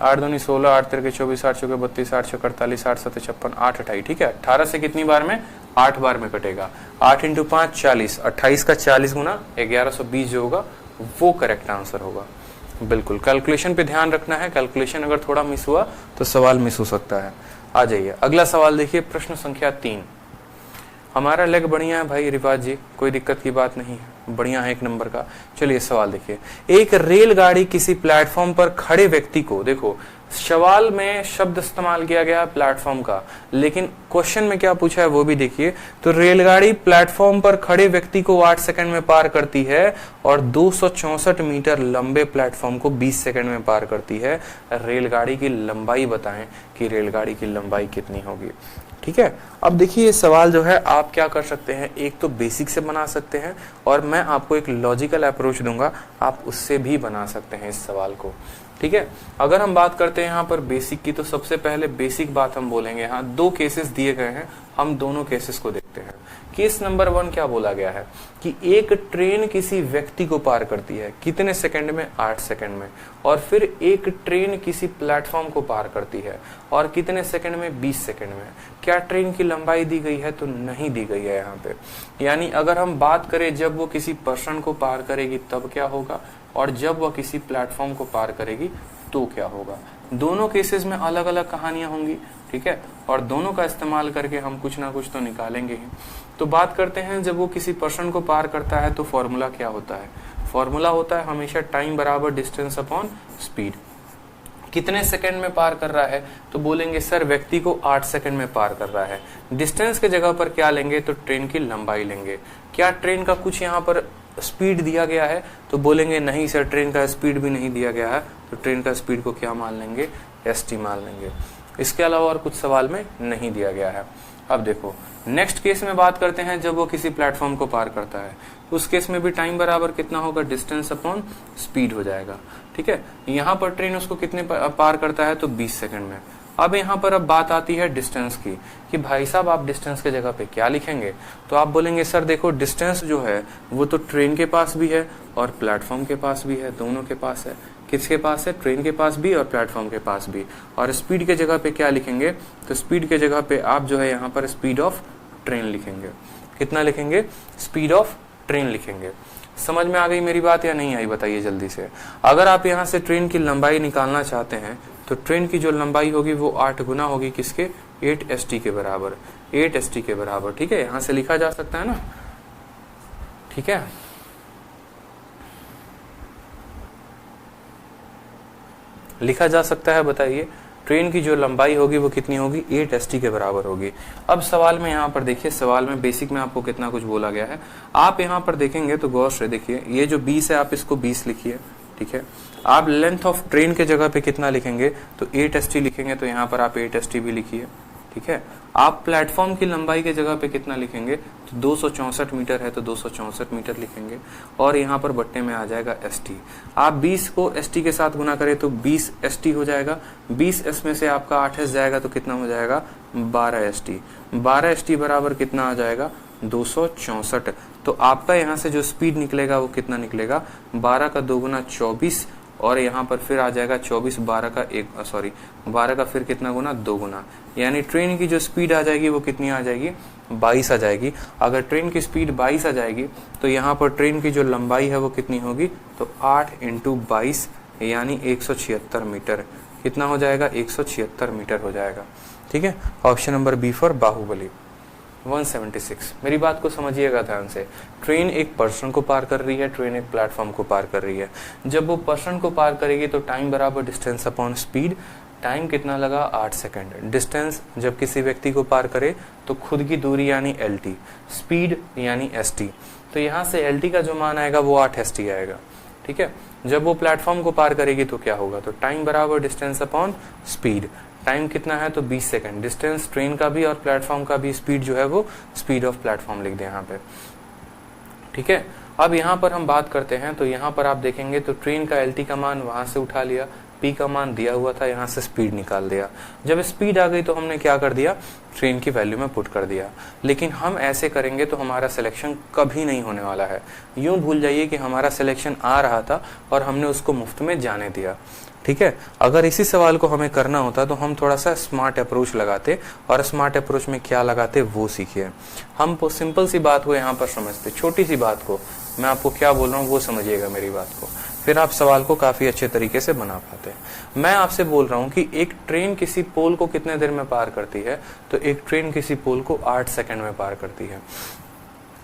8 दूनी 16, 8 तिरके 24, 8 चौके 32, 8 छक्के 48, 8 7 56, 8 28। ठीक है, 18 से कितनी बार में, 8 बार में कटेगा। 8 × 5 = 40, 28 का 40 गुना 1120 जो होगा वो करेक्ट आंसर होगा। बिल्कुल कैलकुलेशन पे ध्यान रखना है, कैलकुलेशन अगर थोड़ा मिस हुआ तो सवाल मिस हो सकता है। आ जाइए अगला सवाल देखिए, प्रश्न संख्या 3। हमारा लेग बढ़िया है भाई रिवाज जी, कोई दिक्कत की बात नहीं है, बढ़िया है 1 नंबर का। चलिए सवाल देखिए, एक रेलगाड़ी किसी प्लेटफॉर्म पर खड़े व्यक्ति को, देखो सवाल में शब्द इस्तेमाल किया गया प्लेटफॉर्म का, लेकिन क्वेश्चन में क्या पूछा है वो भी देखिए। तो रेलगाड़ी प्लेटफॉर्म पर खड़े व्यक्ति को 8 सेकंड में पार करती है और 264 मीटर लंबे प्लेटफॉर्म को 20 सेकंड में पार करती है। रेलगाड़ी की लंबाई बताएं कि रेलगाड़ी की लंबाई कितनी होगी। ठीक है, अब देखिए ये सवाल जो है आप क्या कर सकते हैं, एक तो बेसिक से बना सकते हैं और मैं आपको एक लॉजिकल अप्रोच दूंगा, आप उससे भी बना सकते हैं इस सवाल को। ठीक है, अगर हम बात करते हैं यहाँ पर बेसिक की, तो सबसे पहले बेसिक बात हम बोलेंगे। यहाँ 2 केसेस दिए गए हैं, हम दोनों केसेस को देखते हैं। केस नंबर 1 क्या बोला गया है कि एक ट्रेन किसी व्यक्ति को पार करती है, कितने सेकंड में, 8 सेकंड में। और फिर एक ट्रेन किसी प्लेटफॉर्म को पार करती है और कितने सेकंड में, 20 सेकंड में। क्या ट्रेन की लंबाई दी गई है, तो नहीं दी गई है यहाँ पे। यानी अगर हम बात करें जब वो किसी पर्सन को पार करेगी तब क्या होगा, और जब वह किसी प्लेटफॉर्म को पार करेगी तो क्या होगा। दोनों केसेस में अलग अलग कहानियां होंगी। ठीक है, और दोनों का इस्तेमाल करके हम कुछ ना कुछ तो निकालेंगे ही। तो बात करते हैं, जब वो किसी पर्सन को पार करता है तो फॉर्मूला क्या होता है। फॉर्मूला होता है हमेशा टाइम बराबर डिस्टेंस अपॉन स्पीड। कितने सेकंड में पार कर रहा है, तो बोलेंगे सर व्यक्ति को 8 सेकंड में पार कर रहा है। डिस्टेंस के जगह पर क्या लेंगे, तो ट्रेन की लंबाई लेंगे। क्या ट्रेन का कुछ यहाँ पर स्पीड दिया गया है, तो बोलेंगे नहीं सर ट्रेन का स्पीड भी नहीं दिया गया है, तो ट्रेन का स्पीड को क्या मान लेंगे, st मान लेंगे। इसके अलावा और कुछ सवाल में नहीं दिया गया है। अब देखो नेक्स्ट केस में बात करते हैं, जब वो किसी प्लेटफॉर्म को पार करता है, उस केस में भी टाइम बराबर कितना होगा, डिस्टेंस अपॉन स्पीड हो जाएगा। ठीक है, यहाँ पर ट्रेन उसको कितने पार करता है, तो 20 सेकंड में। अब यहाँ पर अब बात आती है डिस्टेंस की, कि भाई साहब आप डिस्टेंस के जगह पे क्या लिखेंगे, तो आप बोलेंगे सर देखो डिस्टेंस जो है वो तो ट्रेन के पास भी है और प्लेटफॉर्म के पास भी है, दोनों के पास है। किसके पास है, ट्रेन के पास भी और प्लेटफॉर्म के पास भी। और स्पीड के जगह पे क्या लिखेंगे, तो स्पीड के जगह पे आप जो है यहाँ पर स्पीड ऑफ ट्रेन लिखेंगे। कितना लिखेंगे, स्पीड ऑफ ट्रेन लिखेंगे। समझ में आ गई मेरी बात या नहीं आई, बताइए जल्दी से। अगर आप यहाँ से ट्रेन की लंबाई निकालना चाहते हैं तो ट्रेन की जो लंबाई होगी वो 8 गुना होगी किसके, 8 ST के बराबर, 8 ST के बराबर। ठीक है, यहां से लिखा जा सकता है ना। ठीक है, लिखा जा सकता है। बताइए ट्रेन की जो लंबाई होगी वो कितनी होगी, 8 ST के बराबर होगी। अब सवाल में यहाँ पर देखिए, सवाल में बेसिक में आपको कितना कुछ बोला गया है। आप यहाँ पर देखेंगे तो गौर से देखिए, ये जो 20 है आप इसको 20 लिखिए। ठीक है, आप लेंथ ऑफ ट्रेन के जगह पे कितना लिखेंगे, तो 8 ST लिखेंगे, तो यहाँ पर आप 8 ST भी लिखिए। ठीक है, आप प्लेटफॉर्म की लंबाई के जगह पे कितना लिखेंगे, तो 264 मीटर है तो 264 मीटर लिखेंगे, और यहाँ पर बट्टे में आ जाएगा ST। आप 20 को ST के साथ गुना करें तो 20 ST हो जाएगा, 20 S में से आपका 8 S जाएगा तो कितना हो जाएगा, 12 ST। 12 ST बराबर कितना आ जाएगा, 264। तो आपका यहाँ से जो स्पीड निकलेगा वो कितना निकलेगा, 12 का 2 गुना 24, और यहाँ पर फिर आ जाएगा 24, 12 का फिर कितना गुना, 2 गुना, यानी ट्रेन की जो स्पीड आ जाएगी वो कितनी आ जाएगी, 22 आ जाएगी। अगर ट्रेन की स्पीड 22 आ जाएगी तो यहाँ पर ट्रेन की जो लंबाई है वो कितनी होगी, तो 8 × 22 यानी 176 मीटर। कितना हो जाएगा, 176 मीटर हो जाएगा। ठीक है, option number B for Baahubali. 176। मेरी बात को समझिएगा ध्यान से। ट्रेन एक पर्सन को पार कर रही है, ट्रेन एक प्लेटफॉर्म को पार कर रही है। जब वो पर्सन को पार करेगी तो टाइम बराबर डिस्टेंस अपॉन स्पीड। टाइम कितना लगा, 8 सेकंड। डिस्टेंस जब किसी व्यक्ति को पार करे तो खुद की दूरी यानी LT, स्पीड यानी ST। तो यहाँ से LT का जो मान आएगा वो 8 ST आएगा। ठीक है, जब वो प्लेटफॉर्म को पार करेगी तो क्या होगा, तो टाइम बराबर डिस्टेंस अपॉन स्पीड। टाइम कितना है, तो 20 सेकंड। डिस्टेंस ट्रेन का भी और प्लेटफॉर्म का भी, स्पीड जो है वो स्पीड ऑफ प्लेटफॉर्म लिख दे यहाँ पे। ठीक है, अब यहाँ पर हम बात करते हैं, तो यहाँ पर आप देखेंगे तो ट्रेन का LT का मान वहां से उठा लिया, P का मान दिया हुआ था, यहाँ से स्पीड निकाल दिया। जब स्पीड आ गई तो हमने क्या कर दिया, ट्रेन की वैल्यू में पुट कर दिया। लेकिन हम ऐसे करेंगे तो हमारा सिलेक्शन कभी नहीं होने वाला है। यूं भूल जाइए कि हमारा सिलेक्शन आ रहा था और हमने उसको मुफ्त में जाने दिया। ठीक है, अगर इसी सवाल को हमें करना होता तो हम थोड़ा सा स्मार्ट अप्रोच लगाते, और स्मार्ट अप्रोच में क्या लगाते वो सीखिए। हम सिंपल सी बात को यहाँ पर समझते, छोटी सी बात को, मैं आपको क्या बोल रहा हूँ वो समझिएगा मेरी बात को, फिर आप सवाल को काफी अच्छे तरीके से बना पाते हैं। मैं आपसे बोल रहा हूँ कि एक ट्रेन किसी पोल को कितने देर में पार करती है, तो एक ट्रेन किसी पोल को 8 सेकंड में पार करती है।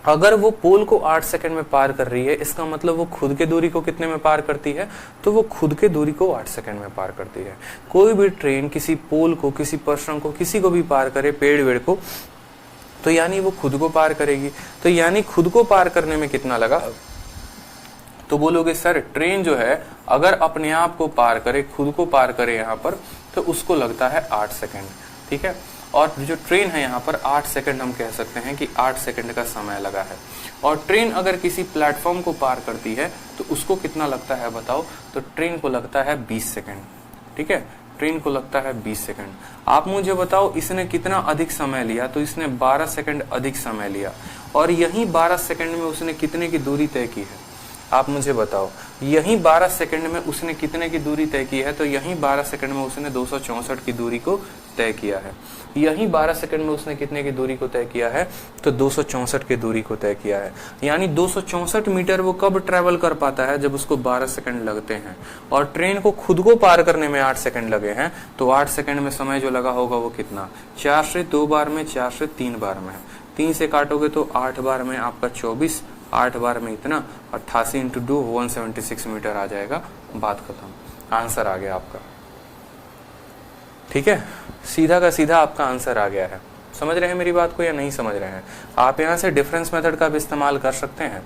अगर वो पोल को 8 सेकंड में पार कर रही है, इसका मतलब वो खुद के दूरी को कितने में पार करती है, तो वो खुद के दूरी को 8 सेकंड में पार करती है। कोई भी ट्रेन किसी पोल को, किसी पर्सन को, किसी को भी पार करे, पेड़ वेड़ को, तो यानी वो खुद को पार करेगी। तो यानी खुद को पार करने में कितना लगा, तो बोलोगे सर ट्रेन जो है अगर अपने आप को पार करे, खुद को पार करे यहाँ पर, तो उसको लगता है 8 सेकंड। ठीक है, और जो ट्रेन है यहाँ पर 8 सेकंड, हम कह सकते हैं कि 8 सेकंड का समय लगा है। और ट्रेन अगर किसी प्लेटफॉर्म को पार करती है तो उसको कितना लगता है बताओ, तो ट्रेन को लगता है 20 सेकंड। ठीक है, ट्रेन को लगता है 20 सेकंड। आप मुझे बताओ इसने कितना अधिक समय लिया, तो इसने 12 सेकंड अधिक समय लिया, और यही 12 सेकंड में उसने कितने की दूरी तय की है, आप मुझे बताओ। यही 12 सेकंड में उसने कितने की दूरी तय की है, तो यही 12 सेकंड में उसने 264 की दूरी को तय किया है। यही 12 सेकंड में उसने कितने की दूरी को तय किया है, तो 264 की दूरी को तय किया है। यानी 264 मीटर वो कब ट्रेवल कर पाता है, जब उसको 12 सेकंड लगते हैं। और ट्रेन को खुद को पार करने में 8 सेकंड लगे हैं, तो 8 सेकंड में समय जो लगा होगा वो कितना, 4 से 2 बार में, 4 से 3 बार में, 3 से काटोगे तो 8 बार में आपका 24, 8 बार में इतना, 88 × 2 176 मीटर आ जाएगा। बात खत्म, आंसर आ गया आपका। ठीक है, सीधा का सीधा आपका आंसर आ गया है। समझ रहे हैं मेरी बात को या नहीं समझ रहे हैं? आप यहाँ से डिफरेंस मेथड का भी इस्तेमाल कर सकते हैं,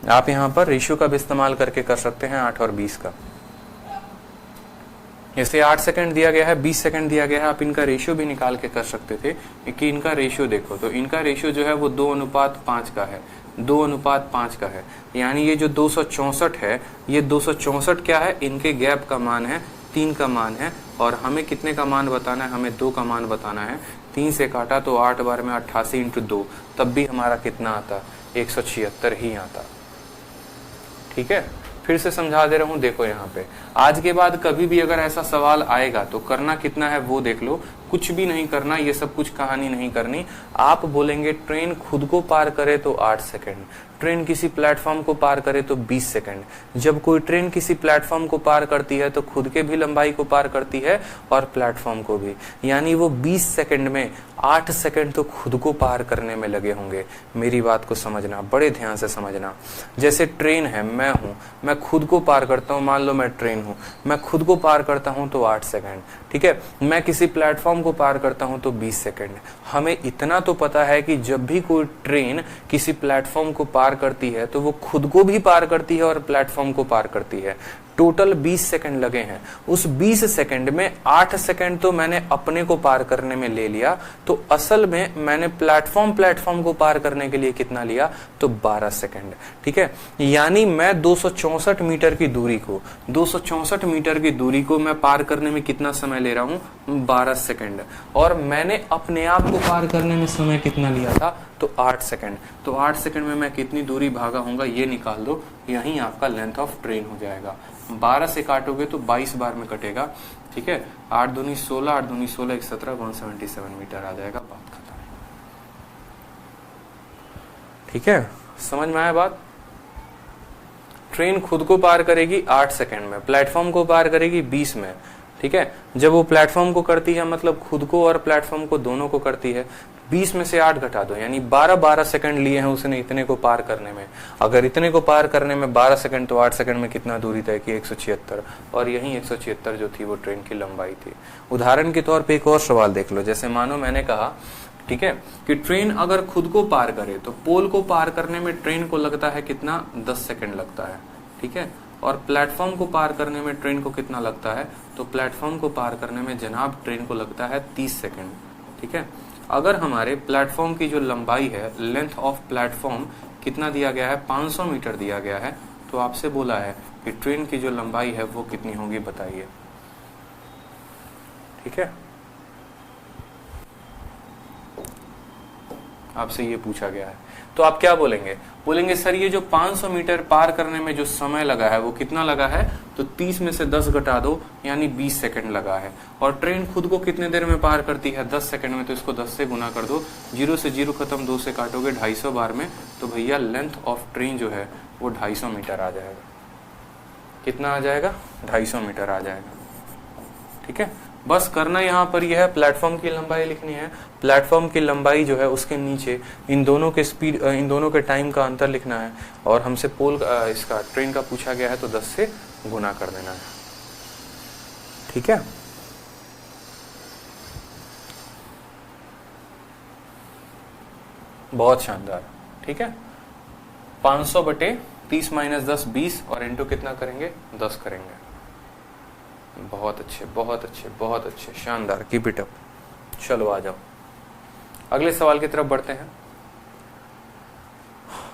आप यहाँ पर रेशियो का भी इस्तेमाल करके कर सकते हैं 8 और 20 का। जैसे 8 सेकंड दिया गया है, 20 सेकंड दिया गया है, आप इनका रेशियो भी निकाल के कर सकते थे कि इनका रेशियो देखो, तो इनका रेशियो जो है वो 2:5 का है, 2:5 का है। यानी ये जो 264 है, ये 264 क्या है, इनके गैप का मान है, 3 का मान है, और हमें कितने का मान बताना है, हमें 2 का मान बताना है। 3 से काटा तो 8 बार में 88 × 2, तब भी हमारा कितना आता, 176 ही आता। ठीक है, फिर से समझा दे रहा हूं, देखो यहाँ पे आज के बाद कभी भी अगर ऐसा सवाल आएगा तो करना कितना है वो देख लो, कुछ भी नहीं करना, ये सब कुछ कहानी नहीं करनी। आप बोलेंगे ट्रेन खुद को पार करे तो 8 सेकंड, ट्रेन किसी प्लेटफॉर्म को पार करे तो 20 सेकंड। जब कोई ट्रेन किसी प्लेटफॉर्म को पार करती है तो खुद के भी लंबाई को पार करती है और प्लेटफॉर्म को भी, यानी वो 20 सेकंड में 8 सेकंड तो खुद को पार करने में लगे होंगे। मेरी बात को समझना, बड़े ध्यान से समझना। जैसे ट्रेन है, मैं हूं, मैं खुद को पार करता हूं, मान लो मैं ट्रेन हूं, मैं खुद को पार करता हूं तो 8 सेकंड, ठीक है। मैं किसी प्लेटफॉर्म को पार करता हूं तो 20 सेकंड। हमें इतना तो पता है कि जब भी कोई ट्रेन किसी प्लेटफॉर्म को पार करती है तो वो खुद को भी पार करती है और प्लेटफॉर्म को पार करती है। टोटल 20 सेकंड लगे हैं। उस 20 सेकंड में 8 सेकंड तो मैंने अपने को पार करने में ले लिया, तो असल में मैंने प्लेटफॉर्म को पार करने के लिए कितना लिया, तो 12 सेकंड, ठीक है। यानी मैं 264 मीटर की दूरी को 264 मीटर की दूरी को मैं पार करने में कितना समय ले रहा हूं, 12 सेकंड। और मैंने अपने आप को पार करने में समय कितना लिया था, तो 8 सेकंड। तो 8 सेकंड में मैं कितनी दूरी भागा होऊंगा ये निकाल दो, यही आपका लेंथ ऑफ ट्रेन हो जाएगा। 12 से काटोगे तो 22 बार में कटेगा, ठीक है। 8 दूनी 16, 8 दूनी 16, 1 17, 177 मीटर आ जाएगा। बात खत्म, ठीक है। समझ में आया बात? ट्रेन खुद को पार करेगी 8 सेकंड में, प्लेटफॉर्म को पार करेगी 20 में, ठीक है। जब वो प्लेटफॉर्म को करती है मतलब खुद को और प्लेटफॉर्म को दोनों को करती है, 20 में से 8 घटा दो, यानी 12 सेकंड लिए हैं उसने इतने को पार करने में। अगर इतने को पार करने में 12 सेकंड, तो 8 सेकंड में कितना दूरी तय की, 176। और यही 176 जो थी वो ट्रेन की लंबाई थी। उदाहरण के तौर पे एक और सवाल देख लो। जैसे मानो मैंने कहा, ठीक है, कि ट्रेन अगर खुद को पार करे तो पोल को पार करने में ट्रेन को लगता है कितना, 10 सेकंड लगता है, ठीक है। और प्लेटफॉर्म को पार करने में ट्रेन को कितना लगता है, तो प्लेटफॉर्म को पार करने में जनाब ट्रेन को लगता है 30 सेकंड, ठीक है। अगर हमारे प्लेटफॉर्म की जो लंबाई है, लेंथ ऑफ प्लेटफॉर्म कितना दिया गया है, 500 मीटर दिया गया है, तो आपसे बोला है कि ट्रेन की जो लंबाई है वो कितनी होगी, बताइए, ठीक है। आपसे ये पूछा गया है, तो आप क्या बोलेंगे? बोलेंगे सर ये जो 500 मीटर पार करने में जो समय लगा है वो कितना लगा है, तो 30 में से 10 घटा दो, यानी 20 सेकंड लगा है। और ट्रेन खुद को कितने देर में पार करती है, 10 सेकंड में, तो इसको 10 से गुना कर दो, 0 से 0 खत्म, 2 से काटोगे 250 बार में, तो भैया लेंथ ऑफ ट्रेन जो है वो 250 मीटर आ जाएगा। कितना आ जाएगा, 250 मीटर आ जाएगा, ठीक है। बस करना यहाँ पर यह है, प्लेटफॉर्म की लंबाई लिखनी है। प्लेटफॉर्म की लंबाई जो है उसके नीचे इन दोनों के स्पीड, इन दोनों के टाइम का अंतर लिखना है। और हमसे पोल इसका ट्रेन का पूछा गया है तो 10 से गुना कर देना है, ठीक है। बहुत शानदार, ठीक है। 500 बटे 30 माइनस 10 20, और इंटू कितना करेंगे, 10 करेंगे। बहुत अच्छे, बहुत अच्छे, बहुत अच्छे, शानदार, कीप इट अप। चलो आ जाओ, अगले सवाल की तरफ बढ़ते हैं।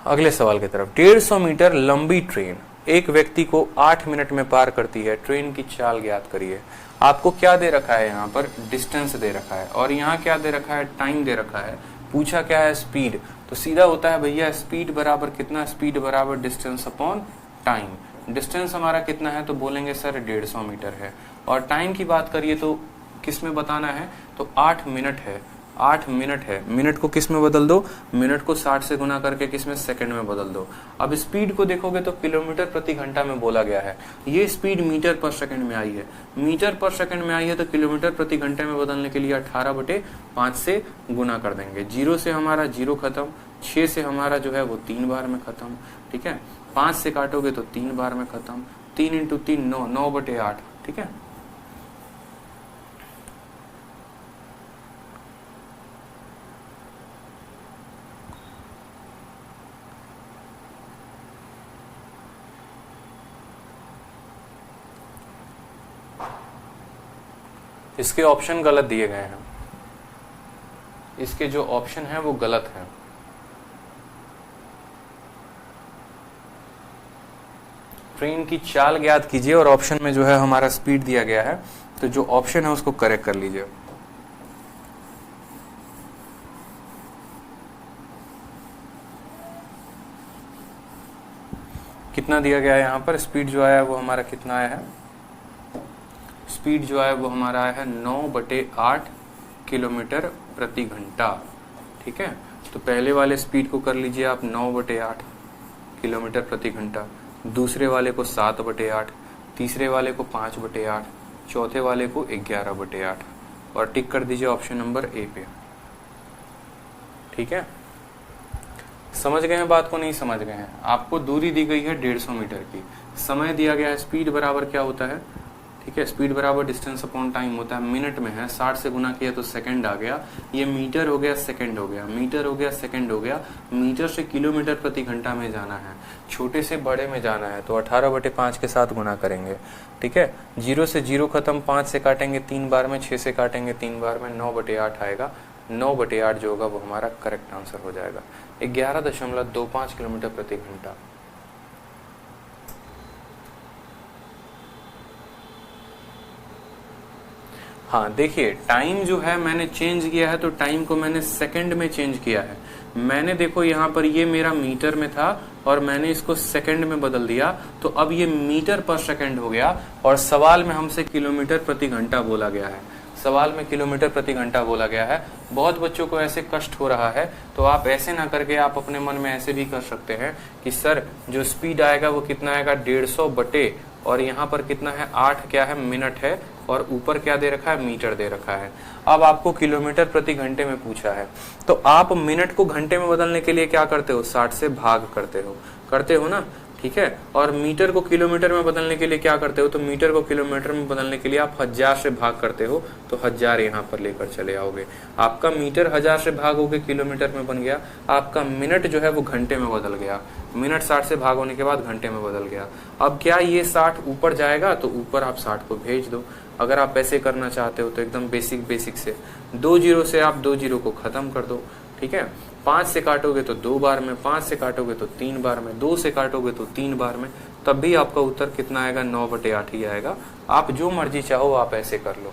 अगले सवाल की तरफ, 150 मीटर लंबी ट्रेन एक व्यक्ति को 8 मिनट में पार करती है, ट्रेन की चाल ज्ञात करिए। आपको क्या दे रखा है, यहाँ पर डिस्टेंस दे रखा है, और यहाँ क्या दे रखा है, टाइम दे रखा है। पूछा क्या है, स्पीड। तो सीधा होता है भैया स्पीड बराबर कितना, स्पीड बराबर डिस्टेंस अपॉन टाइम। डिस्टेंस हमारा कितना है, तो बोलेंगे सर 150 मीटर है। और टाइम की बात करिए तो किस में बताना है, तो 8 मिनट है, 8 मिनट है। मिनट को किस में बदल दो, मिनट को 60 से गुना करके किस में, सेकंड में बदल दो। अब स्पीड को देखोगे तो किलोमीटर प्रति घंटा में बोला गया है, ये स्पीड मीटर पर सेकंड में आई है। मीटर पर सेकंड में आई है तो किलोमीटर प्रति घंटे में बदलने के लिए 18/5 से गुना कर देंगे। 0 से हमारा 0 खत्म, 6 से हमारा जो है वो 3 बार में खत्म, ठीक है। 5 से काटोगे तो 3 बार में खत्म, 3 इंटू 3 9, 9/8, ठीक है। इसके ऑप्शन गलत दिए गए हैं, इसके जो ऑप्शन है वो गलत है। ट्रेन की चाल ज्ञात कीजिए, और ऑप्शन में जो है हमारा स्पीड दिया गया है, तो जो ऑप्शन है उसको करेक्ट कर लीजिए। कितना दिया गया है यहाँ पर, स्पीड जो आया है वो हमारा कितना आया है, स्पीड जो आया है वो हमारा आया है 9/8 किलोमीटर प्रति घंटा। ठीक है, तो पहले वाले स्पीड को कर लीजिए आप 9/8 किलोमीटर प्रति घंटा, दूसरे वाले को 7/8, तीसरे वाले को 5/8, चौथे वाले को 11/8 और टिक कर दीजिए ऑप्शन नंबर ए पे। ठीक है, समझ गए हैं बात को? नहीं समझ गए हैं? आपको दूरी दी गई है 150 मीटर की, समय दिया गया है, स्पीड बराबर क्या होता है? ठीक है, स्पीड बराबर डिस्टेंस अपॉन टाइम होता है, मिनट में है, 60 से गुना किया तो सेकंड आ गया, ये मीटर हो गया, सेकंड हो गया, मीटर हो गया, सेकंड हो गया, मीटर से किलोमीटर प्रति घंटा में जाना है, छोटे से बड़े में जाना है तो 18/5 के साथ गुना करेंगे। ठीक है, 0 से 0 खत्म, 5 से काटेंगे 3 बार में, 6 से काटेंगे 3 बार में, 9/8 आएगा। 9/8 जो होगा वो हमारा करेक्ट आंसर हो जाएगा, 11.25 किलोमीटर प्रति घंटा। हाँ देखिए, टाइम जो है मैंने चेंज किया है, तो टाइम को मैंने सेकंड में चेंज किया है। मैंने देखो यहाँ पर ये मेरा मीटर में था और मैंने इसको सेकंड में बदल दिया, तो अब ये मीटर पर सेकंड हो गया और सवाल में हमसे किलोमीटर प्रति घंटा बोला गया है। सवाल में किलोमीटर प्रति घंटा बोला गया है। बहुत बच्चों को ऐसे कष्ट हो रहा है, तो आप ऐसे ना करके आप अपने मन में ऐसे भी कर सकते हैं कि सर जो स्पीड आएगा वो कितना आएगा, 150 बटे, और यहाँ पर कितना है, 8 क्या है, मिनट है, और ऊपर क्या दे रखा है, मीटर दे रखा है। अब आपको किलोमीटर प्रति घंटे में पूछा है, तो आप मिनट को घंटे में बदलने के लिए क्या करते हो, 60 से भाग करते हो ना। ठीक है, और मीटर को किलोमीटर में बदलने के लिए क्या करते हो, तो मीटर को किलोमीटर में बदलने के लिए आप 1000 से भाग करते हो, तो 1000 यहाँ पर लेकर चले आओगे। आपका मीटर 1000 से भाग होके किलोमीटर में बन गया, आपका मिनट जो है वो घंटे में बदल गया, मिनट 60 से भाग होने के बाद घंटे में बदल गया। अब क्या ये 60 ऊपर जाएगा, तो ऊपर आप 60 को भेज दो। अगर आप ऐसे करना चाहते हो तो एकदम बेसिक से 2 जीरो से आप 2 जीरो को खत्म कर दो। ठीक है, 5 से काटोगे तो 2 बार में, 5 से काटोगे तो 3 बार में, 2 से काटोगे तो 3 बार में, तब भी आपका उत्तर कितना आएगा, 9/8 ही आएगा। आप जो मर्जी चाहो आप ऐसे कर लो।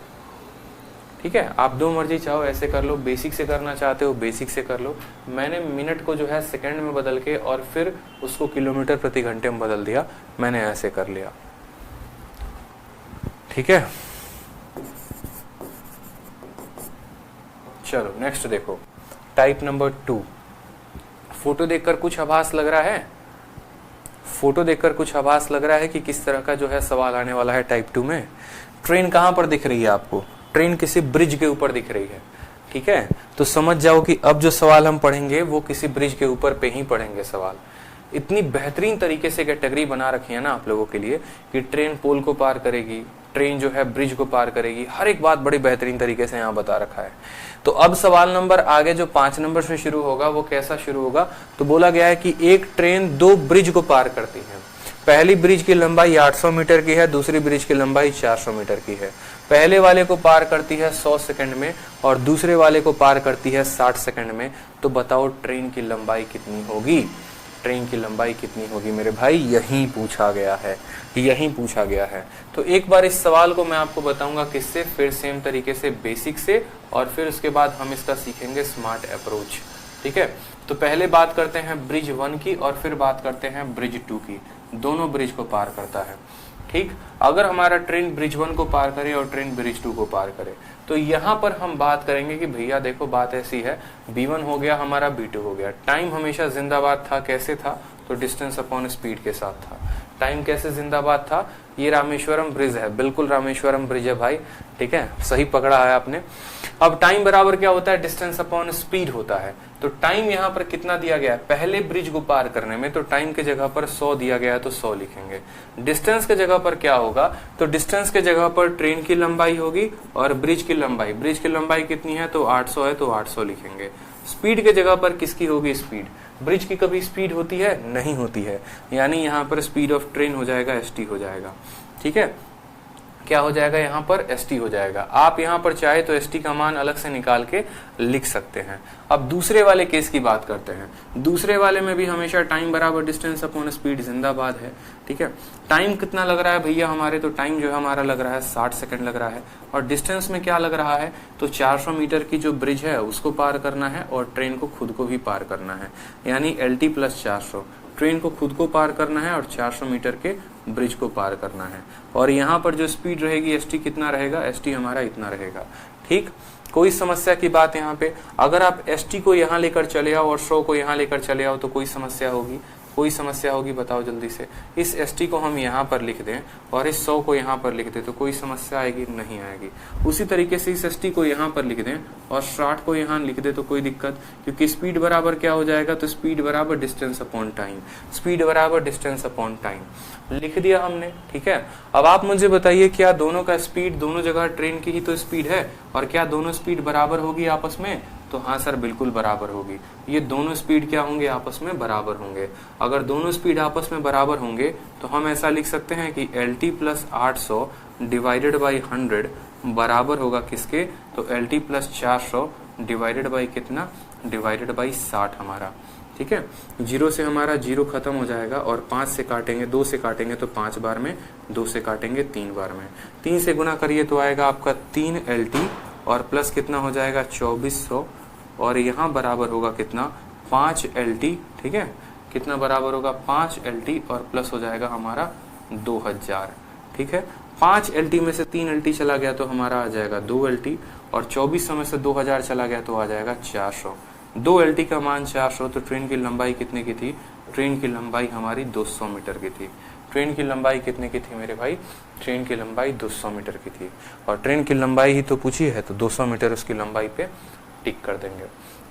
ठीक है, आप जो मर्जी चाहो ऐसे कर लो, बेसिक से करना चाहते हो बेसिक से कर लो। मैंने मिनट को जो है सेकंड में बदल के और फिर उसको किलोमीटर प्रति घंटे में बदल दिया, मैंने ऐसे कर लिया। ठीक है, चलो नेक्स्ट देखो, टाइप नंबर 2। फोटो देखकर कुछ आभास लग रहा है, फोटो देखकर कुछ आभास लग रहा है कि किस तरह का जो है सवाल आने वाला है टाइप 2 में। ट्रेन कहां पर दिख रही है आपको, ट्रेन किसी ब्रिज के ऊपर दिख रही है। ठीक है, तो समझ जाओ कि अब जो सवाल हम पढ़ेंगे वो किसी ब्रिज के ऊपर पे ही पढ़ेंगे सवाल। इतनी बेहतरीन तरीके से कैटेगरी बना रखी है ना आप लोगों के लिए कि ट्रेन पोल को पार करेगी, ट्रेन जो है ब्रिज को पार करेगी, हर एक बात बड़ी बेहतरीन तरीके से यहाँ बता रखा है। तो अब सवाल नंबर आगे जो 5 नंबर से शुरू होगा वो कैसा शुरू होगा, तो बोला गया है कि एक ट्रेन 2 ब्रिज को पार करती है। पहली ब्रिज की लंबाई 800 मीटर की है, दूसरी ब्रिज की लंबाई 400 मीटर की है। पहले वाले को पार करती है 100 सेकंड में और दूसरे वाले को पार करती है 60 सेकंड में। तो बताओ ट्रेन की लंबाई कितनी होगी, ट्रेन की लंबाई कितनी होगी मेरे भाई, यही पूछा गया है, यही पूछा गया है। तो एक बार इस सवाल को मैं आपको बताऊंगा किससे, फिर सेम तरीके से बेसिक से, और फिर उसके बाद हम इसका सीखेंगे स्मार्ट अप्रोच। ठीक है, तो पहले बात करते हैं ब्रिज 1 की और फिर बात करते हैं ब्रिज 2 की। दोनों ब्रिज को पार करता है। ठीक, अगर हमारा ट्रेन ब्रिज 1 को पार करे और ट्रेन ब्रिज 2 को पार करे, तो यहाँ पर हम बात करेंगे कि भैया देखो बात ऐसी है, B1 हो गया हमारा, B2 हो गया। टाइम हमेशा जिंदाबाद था, कैसे था, तो डिस्टेंस अपॉन स्पीड के साथ था। टाइम कैसे जिंदाबाद था, ये रामेश्वरम ब्रिज है, बिल्कुल रामेश्वरम ब्रिज है भाई। ठीक है, सही पकड़ा है आपने। अब टाइम बराबर क्या होता है, डिस्टेंस अपॉन स्पीड होता है। तो टाइम यहाँ पर कितना दिया गया है, पहले ब्रिज को पार करने में, तो टाइम के जगह पर 100 दिया गया है तो 100 लिखेंगे। डिस्टेंस के जगह पर क्या होगा, तो डिस्टेंस के जगह पर ट्रेन की लंबाई होगी और ब्रिज की लंबाई, ब्रिज की लंबाई कितनी है, तो 800 है तो 800 लिखेंगे। स्पीड के जगह पर किसकी होगी, स्पीड, ब्रिज की कभी स्पीड होती है, नहीं होती है, यानी यहाँ पर स्पीड ऑफ ट्रेन हो जाएगा ST हो जाएगा। ठीक है, क्या हो जाएगा, यहाँ पर ST हो जाएगा। आप यहाँ पर चाहे तो ST का मान अलग से निकाल के लिख सकते हैं। अब दूसरे वाले केस की बात करते हैं। दूसरे वाले में भी हमेशा टाइम बराबर डिस्टेंस अपॉन स्पीड जिंदाबाद है। ठीक है, टाइम कितना लग रहा है भैया हमारे, तो टाइम जो है हमारा लग रहा है 60 सेकंड लग रहा है, और डिस्टेंस में क्या लग रहा है, तो 400 मीटर की जो ब्रिज है उसको पार करना है और ट्रेन को खुद को भी पार करना है, यानी LT + 400। ट्रेन को खुद को पार करना है और 400 मीटर के ब्रिज को पार करना है। और यहाँ पर जो स्पीड रहेगी ST कितना रहेगा, ST हमारा इतना रहेगा। ठीक, कोई समस्या की बात यहाँ पे, अगर आप st को यहाँ लेकर चले आओ और 100 को यहाँ लेकर चले आओ तो कोई समस्या होगी? कोई समस्या होगी? बताओ जल्दी से। इस st को हम यहाँ पर लिख दें और इस 100 को यहाँ पर लिख दें तो कोई समस्या आएगी? नहीं आएगी। उसी तरीके से इस st को यहाँ पर लिख दें और 60 को यहाँ लिख दें तो कोई दिक्कत, क्योंकि स्पीड बराबर क्या हो जाएगा? तो स्पीड बराबर डिस्टेंस अपॉन टाइम, स्पीड बराबर डिस्टेंस अपॉन टाइम लिख दिया हमने, ठीक है। अब आप मुझे बताइए, क्या दोनों का स्पीड, दोनों जगह ट्रेन की ही तो स्पीड है, और क्या दोनों स्पीड बराबर होगी आपस में? तो हाँ सर, बिल्कुल बराबर होगी। ये दोनों स्पीड क्या होंगे? आपस में बराबर होंगे। अगर दोनों स्पीड आपस में बराबर होंगे तो हम ऐसा लिख सकते हैं कि LT प्लस 800 डिवाइडेड बाई 100 बराबर होगा किसके? तो LT प्लस 400 डिवाइडेड बाई कितना? डिवाइडेड बाई 60 हमारा, ठीक है। 0 से हमारा 0 खत्म हो जाएगा और 5 से काटेंगे, 2 से काटेंगे तो 5 बार में, 2 से काटेंगे 3 बार में, 3 से गुना करिए तो आएगा आपका 3 LT और प्लस कितना हो जाएगा? 2400 और यहाँ बराबर होगा कितना? 5 LT, ठीक है। कितना बराबर होगा? 5 LT और प्लस हो जाएगा हमारा 2000, ठीक है। 5 LT में से 3 LT चला गया तो हमारा आ जाएगा 2 LT और 2400 में से 2000 चला गया तो आ जाएगा 400। 2 LT का मान 400, तो ट्रेन की लंबाई कितने की थी? ट्रेन की लंबाई हमारी 200 मीटर की थी। ट्रेन की लंबाई कितने की थी मेरे भाई? ट्रेन की लंबाई 200 मीटर की थी, और ट्रेन की लंबाई ही तो पूछी है तो 200 मीटर उसकी लंबाई पे टिक कर देंगे।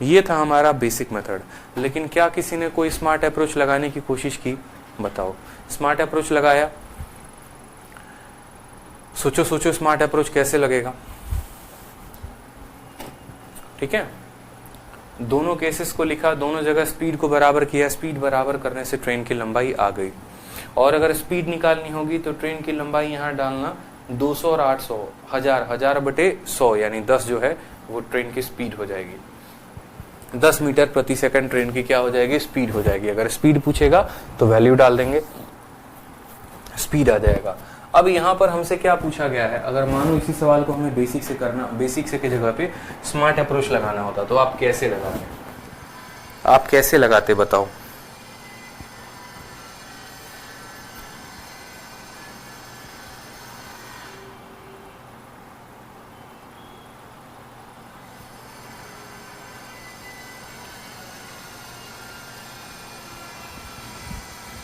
ये था हमारा बेसिक मेथड। लेकिन क्या किसी ने कोई स्मार्ट अप्रोच लगाने की कोशिश की? बताओ, स्मार्ट अप्रोच लगाया? सोचो सोचो, स्मार्ट अप्रोच कैसे लगेगा? ठीक है, दोनों केसेस को लिखा, दोनों जगह स्पीड को बराबर किया, स्पीड बराबर करने से ट्रेन की लंबाई आ गई। और अगर स्पीड निकालनी होगी तो ट्रेन की लंबाई यहाँ डालना 200 और 800, 1000 बटे 100 यानी 10 जो है वो ट्रेन की स्पीड हो जाएगी। 10 मीटर प्रति सेकंड ट्रेन की क्या हो जाएगी? स्पीड हो जाएगी। अगर स्पीड पूछेगा तो वैल्यू डाल देंगे, स्पीड आ जाएगा। अब यहाँ पर हमसे क्या पूछा गया है? अगर मान लो इसी सवाल को हमें बेसिक से करना, बेसिक से की जगह पे स्मार्ट अप्रोच लगाना होता तो आप कैसे लगाते? आप कैसे लगाते बताओ?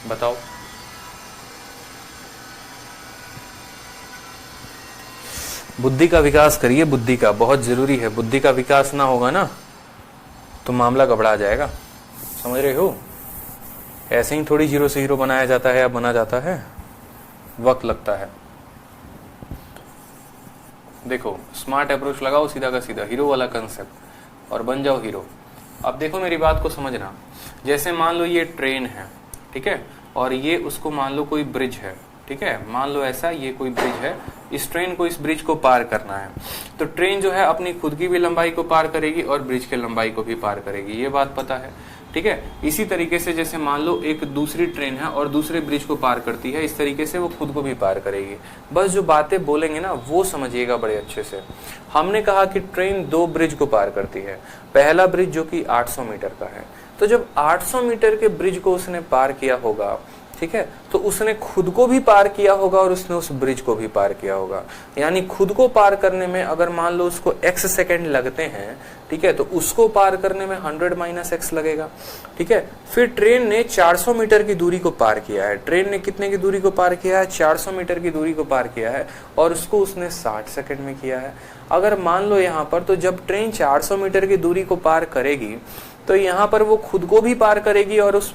बताओ। बुद्धि का विकास करिए, बुद्धि का बहुत जरूरी है। बुद्धि का विकास ना होगा ना तो मामला गड़बड़ा जाएगा, समझ रहे हो? ऐसे ही थोड़ी 0 से हीरो बनाया जाता है या बना जाता है, वक्त लगता है। देखो, स्मार्ट अप्रोच लगाओ, सीधा का सीधा हीरो वाला कंसेप्ट और बन जाओ हीरो। अब देखो मेरी बात को समझना, जैसे मान लो ये ट्रेन है, ठीक है, और ये उसको मान लो कोई ब्रिज है, ठीक है, मान लो ऐसा ये कोई ब्रिज है, इस ट्रेन को इस ब्रिज को पार करना है, तो ट्रेन जो है अपनी खुद की भी लंबाई को पार करेगी और ब्रिज की लंबाई को भी पार करेगी, ये बात पता है, ठीक है। इसी तरीके से जैसे मान लो एक दूसरी ट्रेन है और दूसरे ब्रिज को पार करती है, इस तरीके से वो खुद को भी पार करेगी। बस जो बातें बोलेंगे ना वो समझिएगा बड़े अच्छे से। हमने कहा कि ट्रेन 2 ब्रिज को पार करती है। पहला ब्रिज जो कि 800 मीटर का है, तो जब 800 मीटर के ब्रिज को उसने पार किया होगा, ठीक है, तो उसने खुद को भी पार किया होगा और उसने उस ब्रिज को भी पार किया होगा। यानी खुद को पार करने में अगर मान लो उसको x सेकंड लगते हैं, ठीक है, तो उसको पार करने में 100 माइनस x लगेगा, ठीक है। फिर ट्रेन ने 400 मीटर की दूरी को पार किया है। ट्रेन ने कितने की दूरी को पार किया है? 400 मीटर की दूरी को पार किया है और उसको उसने 60 सेकंड में किया है। अगर मान लो यहाँ पर, तो जब ट्रेन 400 मीटर की दूरी को पार करेगी तो यहाँ पर वो खुद को भी पार करेगी और उस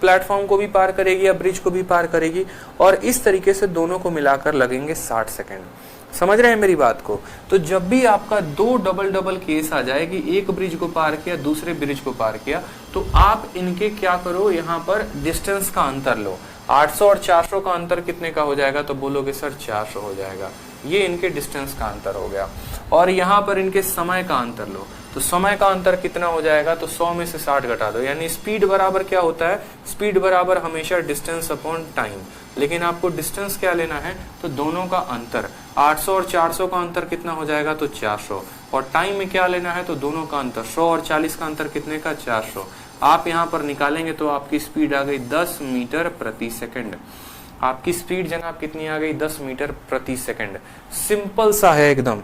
प्लेटफॉर्म को भी पार करेगी या ब्रिज को भी पार करेगी, और इस तरीके से दोनों को मिलाकर लगेंगे 60 सेकंड। समझ रहे हैं मेरी बात को? तो जब भी आपका 2 डबल केस आ जाए कि एक ब्रिज को पार किया, दूसरे ब्रिज को पार किया, तो आप इनके क्या करो, यहाँ पर डिस्टेंस का अंतर लो। 800 और 400 का अंतर कितने का हो जाएगा? तो बोलोगे सर 400 हो जाएगा। ये इनके डिस्टेंस का अंतर हो गया। और यहाँ पर इनके समय का अंतर लो, तो समय का अंतर कितना हो जाएगा? तो 100 में से 60 घटा दो। यानी स्पीड बराबर क्या होता है? स्पीड बराबर हमेशा डिस्टेंस अपॉन टाइम। लेकिन आपको डिस्टेंस क्या लेना है? तो दोनों का अंतर। 800 और 400 का अंतर कितना हो जाएगा? तो 400। और टाइम में क्या लेना है? तो दोनों का अंतर। 100 और 40 का अंतर कितने का? 400। आप यहाँ पर निकालेंगे तो आपकी स्पीड आ गई 10 मीटर प्रति सेकंड। आपकी स्पीड जनाब कितनी आ गई? 10 मीटर प्रति सेकंड। सिंपल सा है एकदम।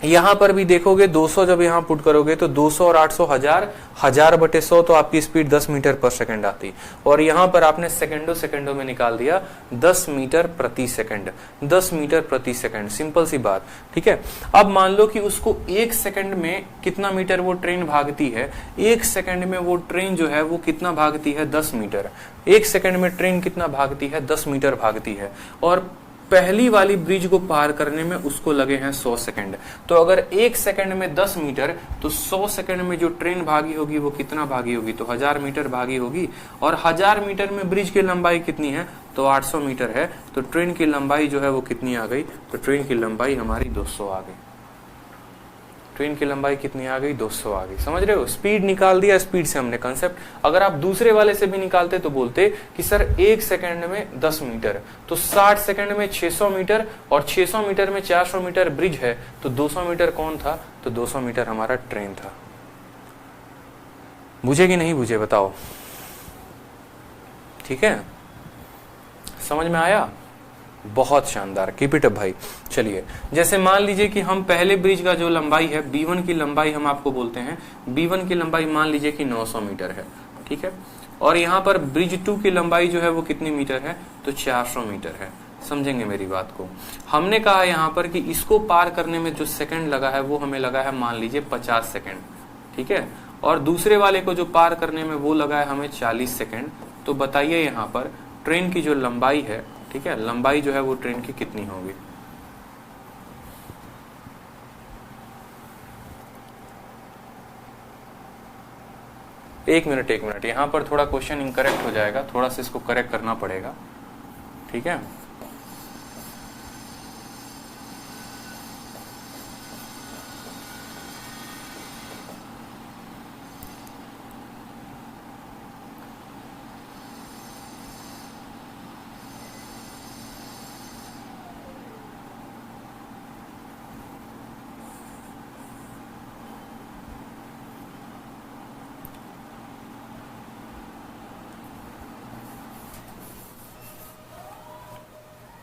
यहां पर भी देखोगे 200 जब यहां पुट करोगे तो 200 और 800 1000 बटे 100 तो आपकी स्पीड 10 मीटर पर सेकंड आती, और यहां पर आपने सेकंडों में निकाल दिया 10 मीटर प्रति सेकंड, 10 मीटर प्रति सेकंड, सिंपल सी बात। ठीक है, अब मान लो कि उसको एक सेकंड में कितना मीटर वो ट्रेन भागती है, एक सेकंड में वो ट्रेन जो है वो कितना भागती है, 10 मीटर। एक सेकंड में ट्रेन कितना भागती है, 10 मीटर भागती है, और पहली वाली ब्रिज को पार करने में उसको लगे हैं 100 सेकंड। तो अगर एक सेकंड में 10 मीटर, तो 100 सेकंड में जो ट्रेन भागी होगी वो कितना भागी होगी, तो 1000 मीटर भागी होगी। और 1000 मीटर में ब्रिज की लंबाई कितनी है, तो 800 मीटर है। तो ट्रेन की लंबाई जो है वो कितनी आ गई, तो ट्रेन की लंबाई हमारी 200 आ गई। ट्रेन की लंबाई कितनी आ गई, 200 आ गई। समझ रहे हो, स्पीड निकाल दिया, स्पीड से हमने कंसेप्ट। अगर आप दूसरे वाले से भी निकालते तो बोलते कि सर एक सेकंड में 10 मीटर, तो 60 सेकंड में 600 मीटर, और 600 मीटर में 400 मीटर ब्रिज है, तो 200 मीटर कौन था, तो 200 मीटर हमारा ट्रेन था। बुझे कि नहीं बुझे, बताओ। ठीक है, समझ में आया, बहुत शानदार, कीप इट अप भाई। चलिए, जैसे मान लीजिए कि हम पहले ब्रिज का जो लंबाई है, B1 की लंबाई हम आपको बोलते हैं, B1 की लंबाई मान लीजिए कि 900 मीटर है। ठीक है, और यहाँ पर ब्रिज 2 की लंबाई जो है वो कितनी मीटर है, तो 400 मीटर है। समझेंगे मेरी बात को। हमने कहा यहाँ पर कि इसको पार करने में जो सेकंड लगा है वो हमें लगा है मान लीजिए 50 सेकंड। ठीक है, और दूसरे वाले को जो पार करने में वो लगा है हमें 40 सेकंड। तो बताइए यहाँ पर ट्रेन की जो लंबाई है, ठीक है, लंबाई जो है वो ट्रेन की कितनी होगी। एक मिनट, यहां पर थोड़ा क्वेश्चन इनकरेक्ट हो जाएगा, थोड़ा सा इसको करेक्ट करना पड़ेगा। ठीक है,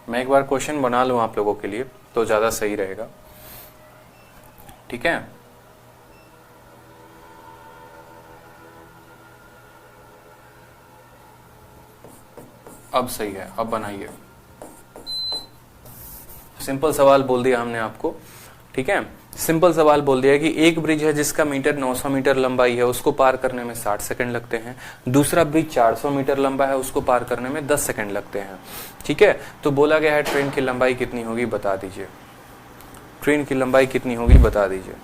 मैं एक बार क्वेश्चन बना लूं आप लोगों के लिए तो ज्यादा सही रहेगा। ठीक है, अब सही है, अब बनाइए। सिंपल सवाल बोल दिया हमने आपको। ठीक है, सिंपल सवाल बोल दिया कि एक ब्रिज है जिसका मीटर 900 मीटर लंबाई है, उसको पार करने में 60 सेकंड लगते हैं। दूसरा ब्रिज 400 मीटर लंबा है, उसको पार करने में 10 सेकंड लगते हैं। ठीक है, तो बोला गया है ट्रेन की लंबाई कितनी होगी, बता दीजिए। ट्रेन की लंबाई कितनी होगी, बता दीजिए।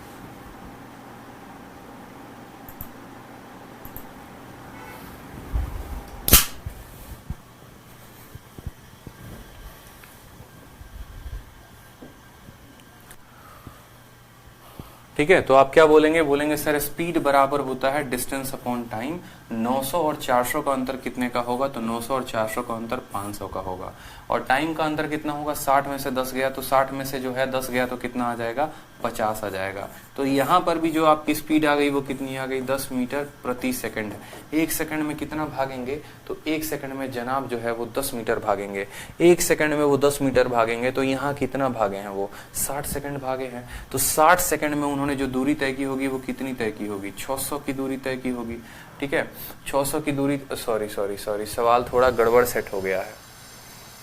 ठीक है, तो आप क्या बोलेंगे, बोलेंगे सर स्पीड बराबर होता है डिस्टेंस अपॉन टाइम। 900 और 400 का अंतर कितने का होगा, तो 900 और 400 का अंतर 500 का होगा। और टाइम का अंतर कितना होगा, 60 में से 10 गया, तो 60 में से जो है 10 गया तो कितना आ जाएगा, 50 आ जाएगा। तो यहाँ पर भी जो आपकी स्पीड आ गई वो कितनी आ गई, 10 मीटर प्रति सेकंड। एक सेकंड में कितना भागेंगे, तो एक सेकंड में जनाब जो है वो 10 मीटर भागेंगे। एक सेकंड में वो 10 मीटर भागेंगे, तो यहाँ कितना भागे हैं वो, 60 सेकंड भागे हैं। तो 60 सेकंड में उन्होंने जो दूरी तय की होगी वो कितनी तय की होगी, 600 की दूरी तय की होगी। ठीक है, 600 की दूरी, सॉरी, सवाल थोड़ा गड़बड़ सेट हो गया है।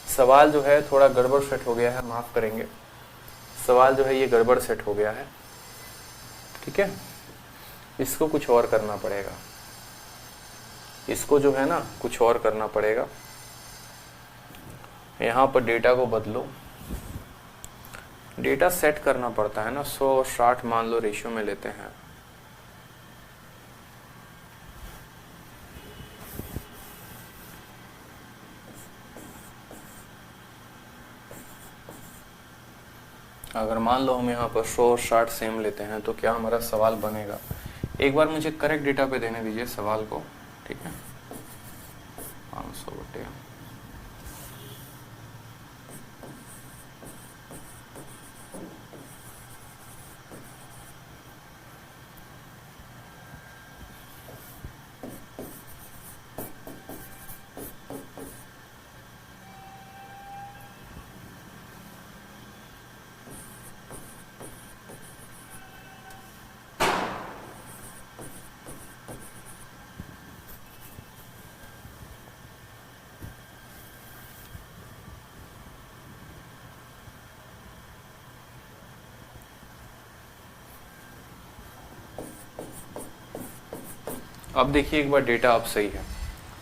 सवाल जो है थोड़ा गड़बड़ सेट हो गया है, माफ करेंगे। सवाल जो है ये गड़बड़ सेट हो गया है। ठीक है, इसको कुछ और करना पड़ेगा, इसको जो है ना कुछ और करना पड़ेगा। यहां पर डेटा को बदलो, डेटा सेट करना पड़ता है ना। 100 और 60 मान लो रेशियो में लेते हैं। अगर मान लो हम यहाँ पर 100 और 60 सेम लेते हैं तो क्या हमारा सवाल बनेगा। एक बार मुझे करेक्ट डेटा पे देने दीजिए सवाल को। ठीक है, 500 बटे अब देखिए एक बार डेटा अब सही है,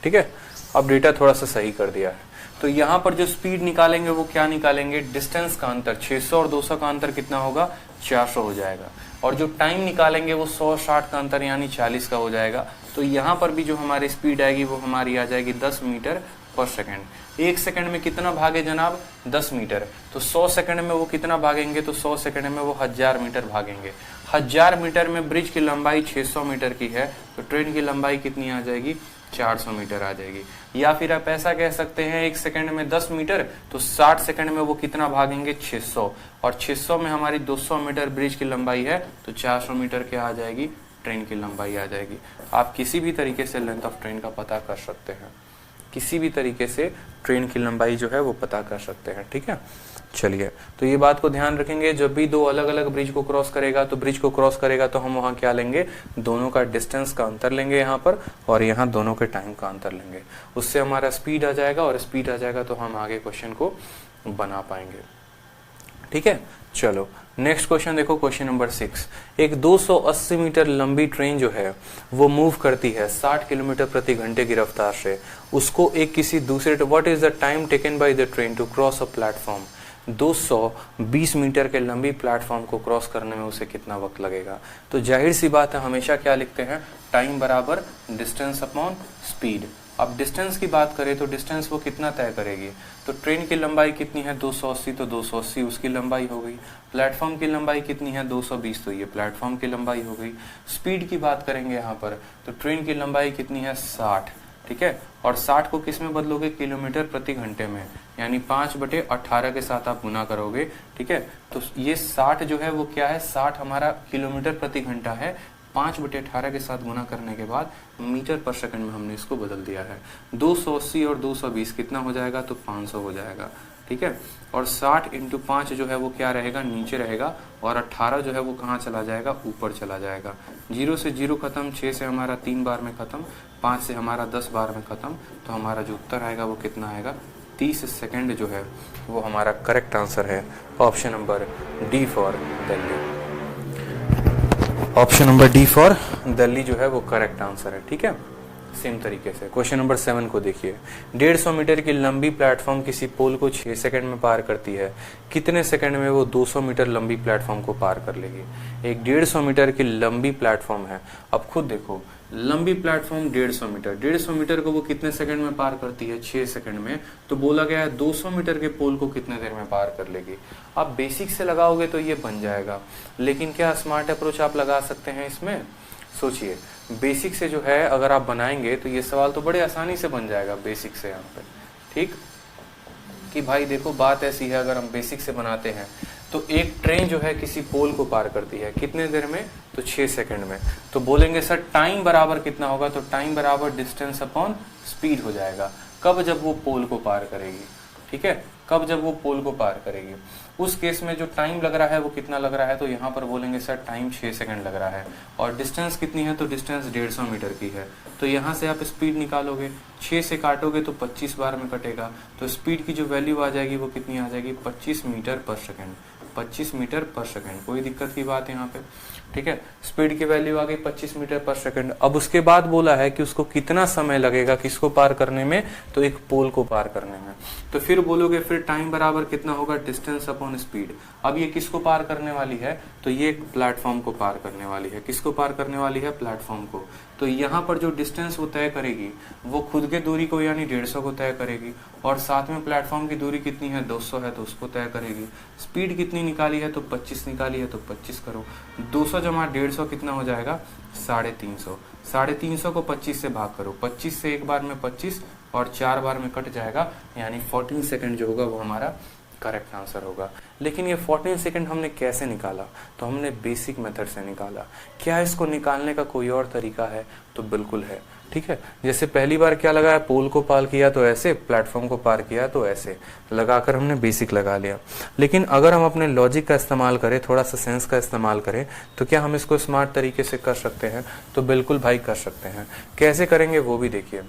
ठीक है, अब डेटा थोड़ा सा सही कर दिया है। तो यहाँ पर जो स्पीड निकालेंगे वो क्या निकालेंगे, डिस्टेंस का अंतर, 600 और 200 का अंतर कितना होगा, 400 हो जाएगा। और जो टाइम निकालेंगे वो 100-60 का अंतर यानी 40 का हो जाएगा। तो यहाँ पर भी जो हमारी स्पीड आएगी वो हमारी आ जाएगी 10 मीटर पर सेकंड। 1 सेकंड में कितना भागे जनाब, 10 मीटर। तो 100 सेकंड में वो कितना भागेंगे, तो 100 सेकंड में वो 1000 मीटर भागेंगे। 1000 मीटर में ब्रिज की लंबाई 600 मीटर की है, तो ट्रेन की लंबाई कितनी आ जाएगी, 400 मीटर आ जाएगी। या फिर आप ऐसा कह सकते हैं 1 सेकंड में 10 मीटर, तो 60 सेकंड में वो कितना भागेंगे, 600। और 600 में हमारी 200 मीटर ब्रिज की लंबाई है, तो 400 मीटर क्या आ जाएगी, ट्रेन की लंबाई आ जाएगी। आप किसी भी तरीके से लेंथ ऑफ ट्रेन का पता कर सकते हैं, किसी भी तरीके से ट्रेन की लंबाई जो है वो पता कर सकते हैं, ठीक है। चलिए, तो ये बात को ध्यान रखेंगे, जब भी दो अलग अलग ब्रिज को क्रॉस करेगा तो ब्रिज को क्रॉस करेगा तो हम वहां क्या लेंगे, दोनों का डिस्टेंस का अंतर लेंगे यहाँ पर, और यहाँ दोनों के टाइम का अंतर लेंगे। उससे हमारा स्पीड आ जाएगा, और स्पीड आ जाएगा तो हम आगे क्वेश्चन को बना पाएंगे, ठीक है। चलो नेक्स्ट क्वेश्चन देखो, क्वेश्चन नंबर 6। एक 280 मीटर लंबी ट्रेन जो है वो मूव करती है 60 किलोमीटर प्रति घंटे की रफ्तार से। उसको एक किसी दूसरे, what is the time taken by the train to cross a platform. 220 metre के लंबी प्लेटफॉर्म को क्रॉस करने में उसे कितना वक्त लगेगा। तो जाहिर सी बात है, हमेशा क्या लिखते हैं, टाइम बराबर डिस्टेंस अपॉन स्पीड। अब डिस्टेंस की बात करें तो डिस्टेंस वो कितना तय करेगी, तो ट्रेन की लंबाई कितनी है 280, तो 280 उसकी लंबाई हो गई। प्लेटफॉर्म की लंबाई कितनी है 220, तो ये प्लेटफॉर्म की लंबाई हो गई। स्पीड की बात करेंगे यहाँ पर, तो ट्रेन की लंबाई कितनी है 60, ठीक है। और 60 को किस में बदलोगे, किलोमीटर प्रति घंटे में, यानी 5/18 के साथ आप गुना करोगे, ठीक है। तो ये 60 जो है वो क्या है, 60 हमारा किलोमीटर प्रति घंटा है। 5/18 के साथ गुना करने के बाद मीटर पर सेकंड में हमने इसको बदल दिया है। 280 और 220 कितना हो जाएगा, तो 500 हो जाएगा, ठीक है। और 60 × 5 जो है वो क्या रहेगा, नीचे रहेगा, और 18 जो है वो कहाँ चला जाएगा, ऊपर चला जाएगा। 0 से 0 खत्म, 6 से हमारा 3 बार में खत्म, 5 से हमारा 10 बार में खत्म। तो हमारा जो उत्तर आएगा वो कितना आएगा, 30 सेकंड जो है वो हमारा करेक्ट आंसर है। Option number D for Delhi, option number D for Delhi जो है वो करेक्ट आंसर है, ठीक है। सेम तरीके से क्वेश्चन नंबर 7 को देखिए। 150 मीटर की लंबी प्लेटफॉर्म किसी पोल को 6 सेकंड में पार करती है, कितने सेकंड में वो 200 मीटर लंबी प्लेटफॉर्म को पार कर लेगी। एक 150 मीटर की लंबी प्लेटफॉर्म है, अब खुद देखो, लंबी प्लेटफॉर्म 150 मीटर को वो कितने सेकंड में पार करती है, 6 सेकंड में। तो बोला गया है 200 मीटर के पोल को कितने देर में पार कर लेगी। आप बेसिक से लगाओगे तो ये बन जाएगा, लेकिन क्या स्मार्ट अप्रोच आप लगा सकते हैं इसमें, सोचिए। बेसिक से जो है अगर आप बनाएंगे तो ये सवाल तो बड़े आसानी से बन जाएगा बेसिक से यहाँ पे, ठीक। कि भाई देखो बात ऐसी है, अगर हम बेसिक से बनाते हैं तो एक ट्रेन जो है किसी पोल को पार करती है कितने देर में, तो 6 सेकंड में। तो बोलेंगे सर टाइम बराबर कितना होगा, तो टाइम बराबर डिस्टेंस अपॉन स्पीड हो जाएगा। कब, जब वो पोल को पार करेगी, ठीक है, कब, जब वो पोल को पार करेगी। उस केस में जो टाइम लग रहा है वो कितना लग रहा है, तो यहाँ पर बोलेंगे सर टाइम 6 सेकंड लग रहा है। और डिस्टेंस कितनी है, तो डिस्टेंस 150 मीटर की है। तो यहाँ से आप स्पीड निकालोगे, 6 से काटोगे तो 25 बार में कटेगा। तो स्पीड की जो वैल्यू आ जाएगी वो कितनी आ जाएगी, 25 मीटर पर सेकंड। 25 मीटर पर सेकंड, कोई दिक्कत की बात यहाँ पे, ठीक है। स्पीड की वैल्यू आ गई 25 मीटर पर सेकंड। अब उसके बाद बोला है कि उसको कितना समय लगेगा किसको पार करने में, तो एक पोल को पार करने में। तो फिर बोलोगे फिर टाइम बराबर कितना होगा, डिस्टेंस अपॉन स्पीड। अब ये किसको पार करने वाली है, तो ये प्लेटफॉर्म को पार करने वाली है। किसको पार करने वाली है, प्लेटफॉर्म को। तो यहाँ पर जो डिस्टेंस वो तय करेगी वो खुद के दूरी को यानी 150 को तय करेगी, और साथ में प्लेटफॉर्म की दूरी कितनी है 200 है तो उसको तय करेगी। स्पीड कितनी निकाली है, तो 25 निकाली है, तो 25 करो। 200 जमा 150 कितना हो जाएगा, 350। 350 को 25 से भाग करो, 25 से एक बार में 25 और 4 बार में कट जाएगा, यानी 14 सेकंड जो होगा वो हमारा करेक्ट आंसर होगा। लेकिन ये 14 सेकंड हमने कैसे निकाला, तो हमने बेसिक मेथड से निकाला। क्या इसको निकालने का कोई और तरीका है, तो बिल्कुल है, ठीक है। जैसे पहली बार क्या लगाया, पोल को पार किया तो ऐसे, प्लेटफॉर्म को पार किया तो ऐसे, लगाकर हमने बेसिक लगा लिया। लेकिन अगर हम अपने लॉजिक का इस्तेमाल करें, थोड़ा सा सेंस का इस्तेमाल करें, तो क्या हम इसको स्मार्ट तरीके से कर सकते हैं, तो बिल्कुल भाई कर सकते हैं। कैसे करेंगे वो भी देखिए।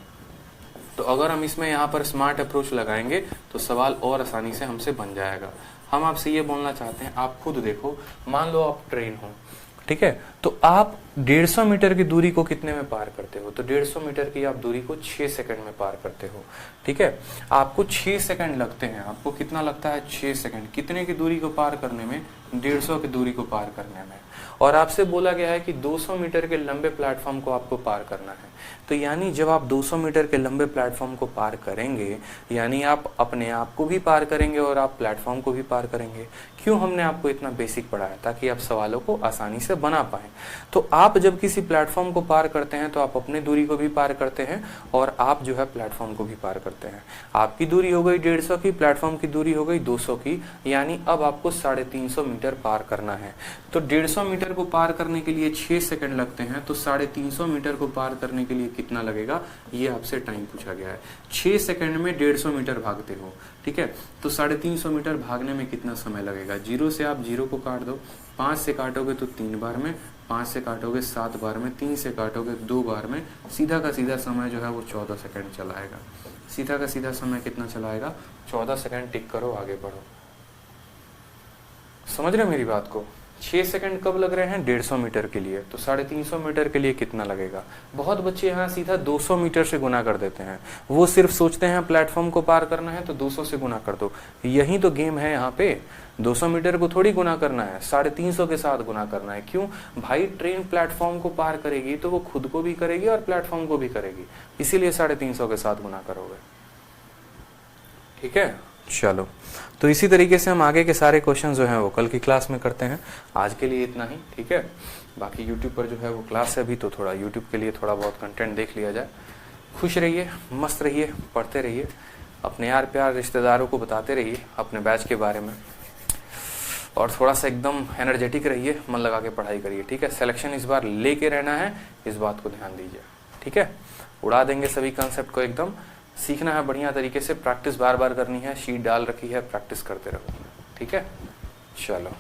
तो अगर हम इसमें यहाँ पर स्मार्ट अप्रोच लगाएंगे तो सवाल और आसानी से हमसे बन जाएगा। हम आपसे ये बोलना चाहते हैं, आप खुद देखो, मान लो आप ट्रेन हो, ठीक है। तो आप 150 मीटर की दूरी को कितने में पार करते हो? तो 150 मीटर की आप दूरी को 6 सेकंड में पार करते हो। ठीक है, आपको 6 सेकंड लगते हैं। आपको कितना लगता है? 6 सेकंड। कितने की दूरी को पार करने में? 150 की दूरी को पार करने में। और आपसे बोला गया है कि 200 मीटर के लंबे प्लेटफॉर्म को आपको पार करना है। तो यानी जब आप 200 मीटर के लंबे प्लेटफॉर्म को पार करेंगे, यानी आप अपने आप को भी पार करेंगे और आप प्लेटफॉर्म को भी पार करेंगे। क्यों हमने आपको इतना बेसिक पढ़ाया? ताकि आप सवालों को आसानी से बना पाएं। तो आप जब किसी प्लेटफॉर्म को पार करते हैं तो आप अपनी दूरी को भी पार करते हैं और आप जो है प्लेटफॉर्म को भी पार करते हैं। आपकी दूरी हो गई 150 की, प्लेटफॉर्म की दूरी हो गई 200 की, यानी अब आपको 350 मीटर पार करना है। तो 150 मीटर को पार करने के लिए 6 सेकंड लगते हैं, तो 350 मीटर को पार करने के लिए कितना लगेगा, ये आपसे टाइम पूछा गया है। 6 सेकंड में 150 मीटर भागते हो, ठीक है, तो 350 मीटर भागने में कितना समय लगेगा? 0 से आप 0 को काट दो, 5 से काटोगे तो 3 बार में, 5 से काटोगे 7 बार में, 3 से काटोगे 2 बार में, सीधा का सीधा समय जो है वो 14 सेकंड चलाएगा। सीधा का सीधा समय कितना चलाएगा? 14 सेकंड। टिक करो, आगे बढ़ो। समझ रहे हो मेरी बात को? 6 सेकंड कब लग रहे हैं? 150 मीटर के लिए। तो 350 मीटर के लिए कितना लगेगा? बहुत बच्चे यहाँ सीधा 200 मीटर से गुना कर देते हैं। वो सिर्फ सोचते हैं प्लेटफॉर्म को पार करना है तो 200 से गुना कर दो। यही तो गेम है यहाँ पे। 200 मीटर को थोड़ी गुना करना है, 350 के साथ गुना करना है। क्यों भाई? ट्रेन प्लेटफॉर्म को पार करेगी तो वो खुद को भी करेगी और प्लेटफॉर्म को भी करेगी, इसीलिए 350 के साथ गुना करोगे। ठीक है, चलो। तो इसी तरीके से हम आगे के सारे क्वेश्चन जो हैं वो कल की क्लास में करते हैं। आज के लिए इतना ही, ठीक है। बाकी यूट्यूब पर जो है वो क्लास है अभी, तो थोड़ा यूट्यूब के लिए थोड़ा बहुत कंटेंट देख लिया जाए। खुश रहिए, मस्त रहिए, पढ़ते रहिए, अपने यार प्यार रिश्तेदारों को बताते रहिए अपने बैच के बारे में, और थोड़ा सा एकदम एनर्जेटिक रहिए, मन लगा के पढ़ाई करिए। ठीक है, सिलेक्शन इस बार लेके रहना है, इस बात को ध्यान दीजिए। ठीक है, उड़ा देंगे सभी कंसेप्ट को एकदम। सीखना है बढ़िया तरीके से, प्रैक्टिस बार बार करनी है, शीट डाल रखी है, प्रैक्टिस करते रहो। ठीक है, चलो।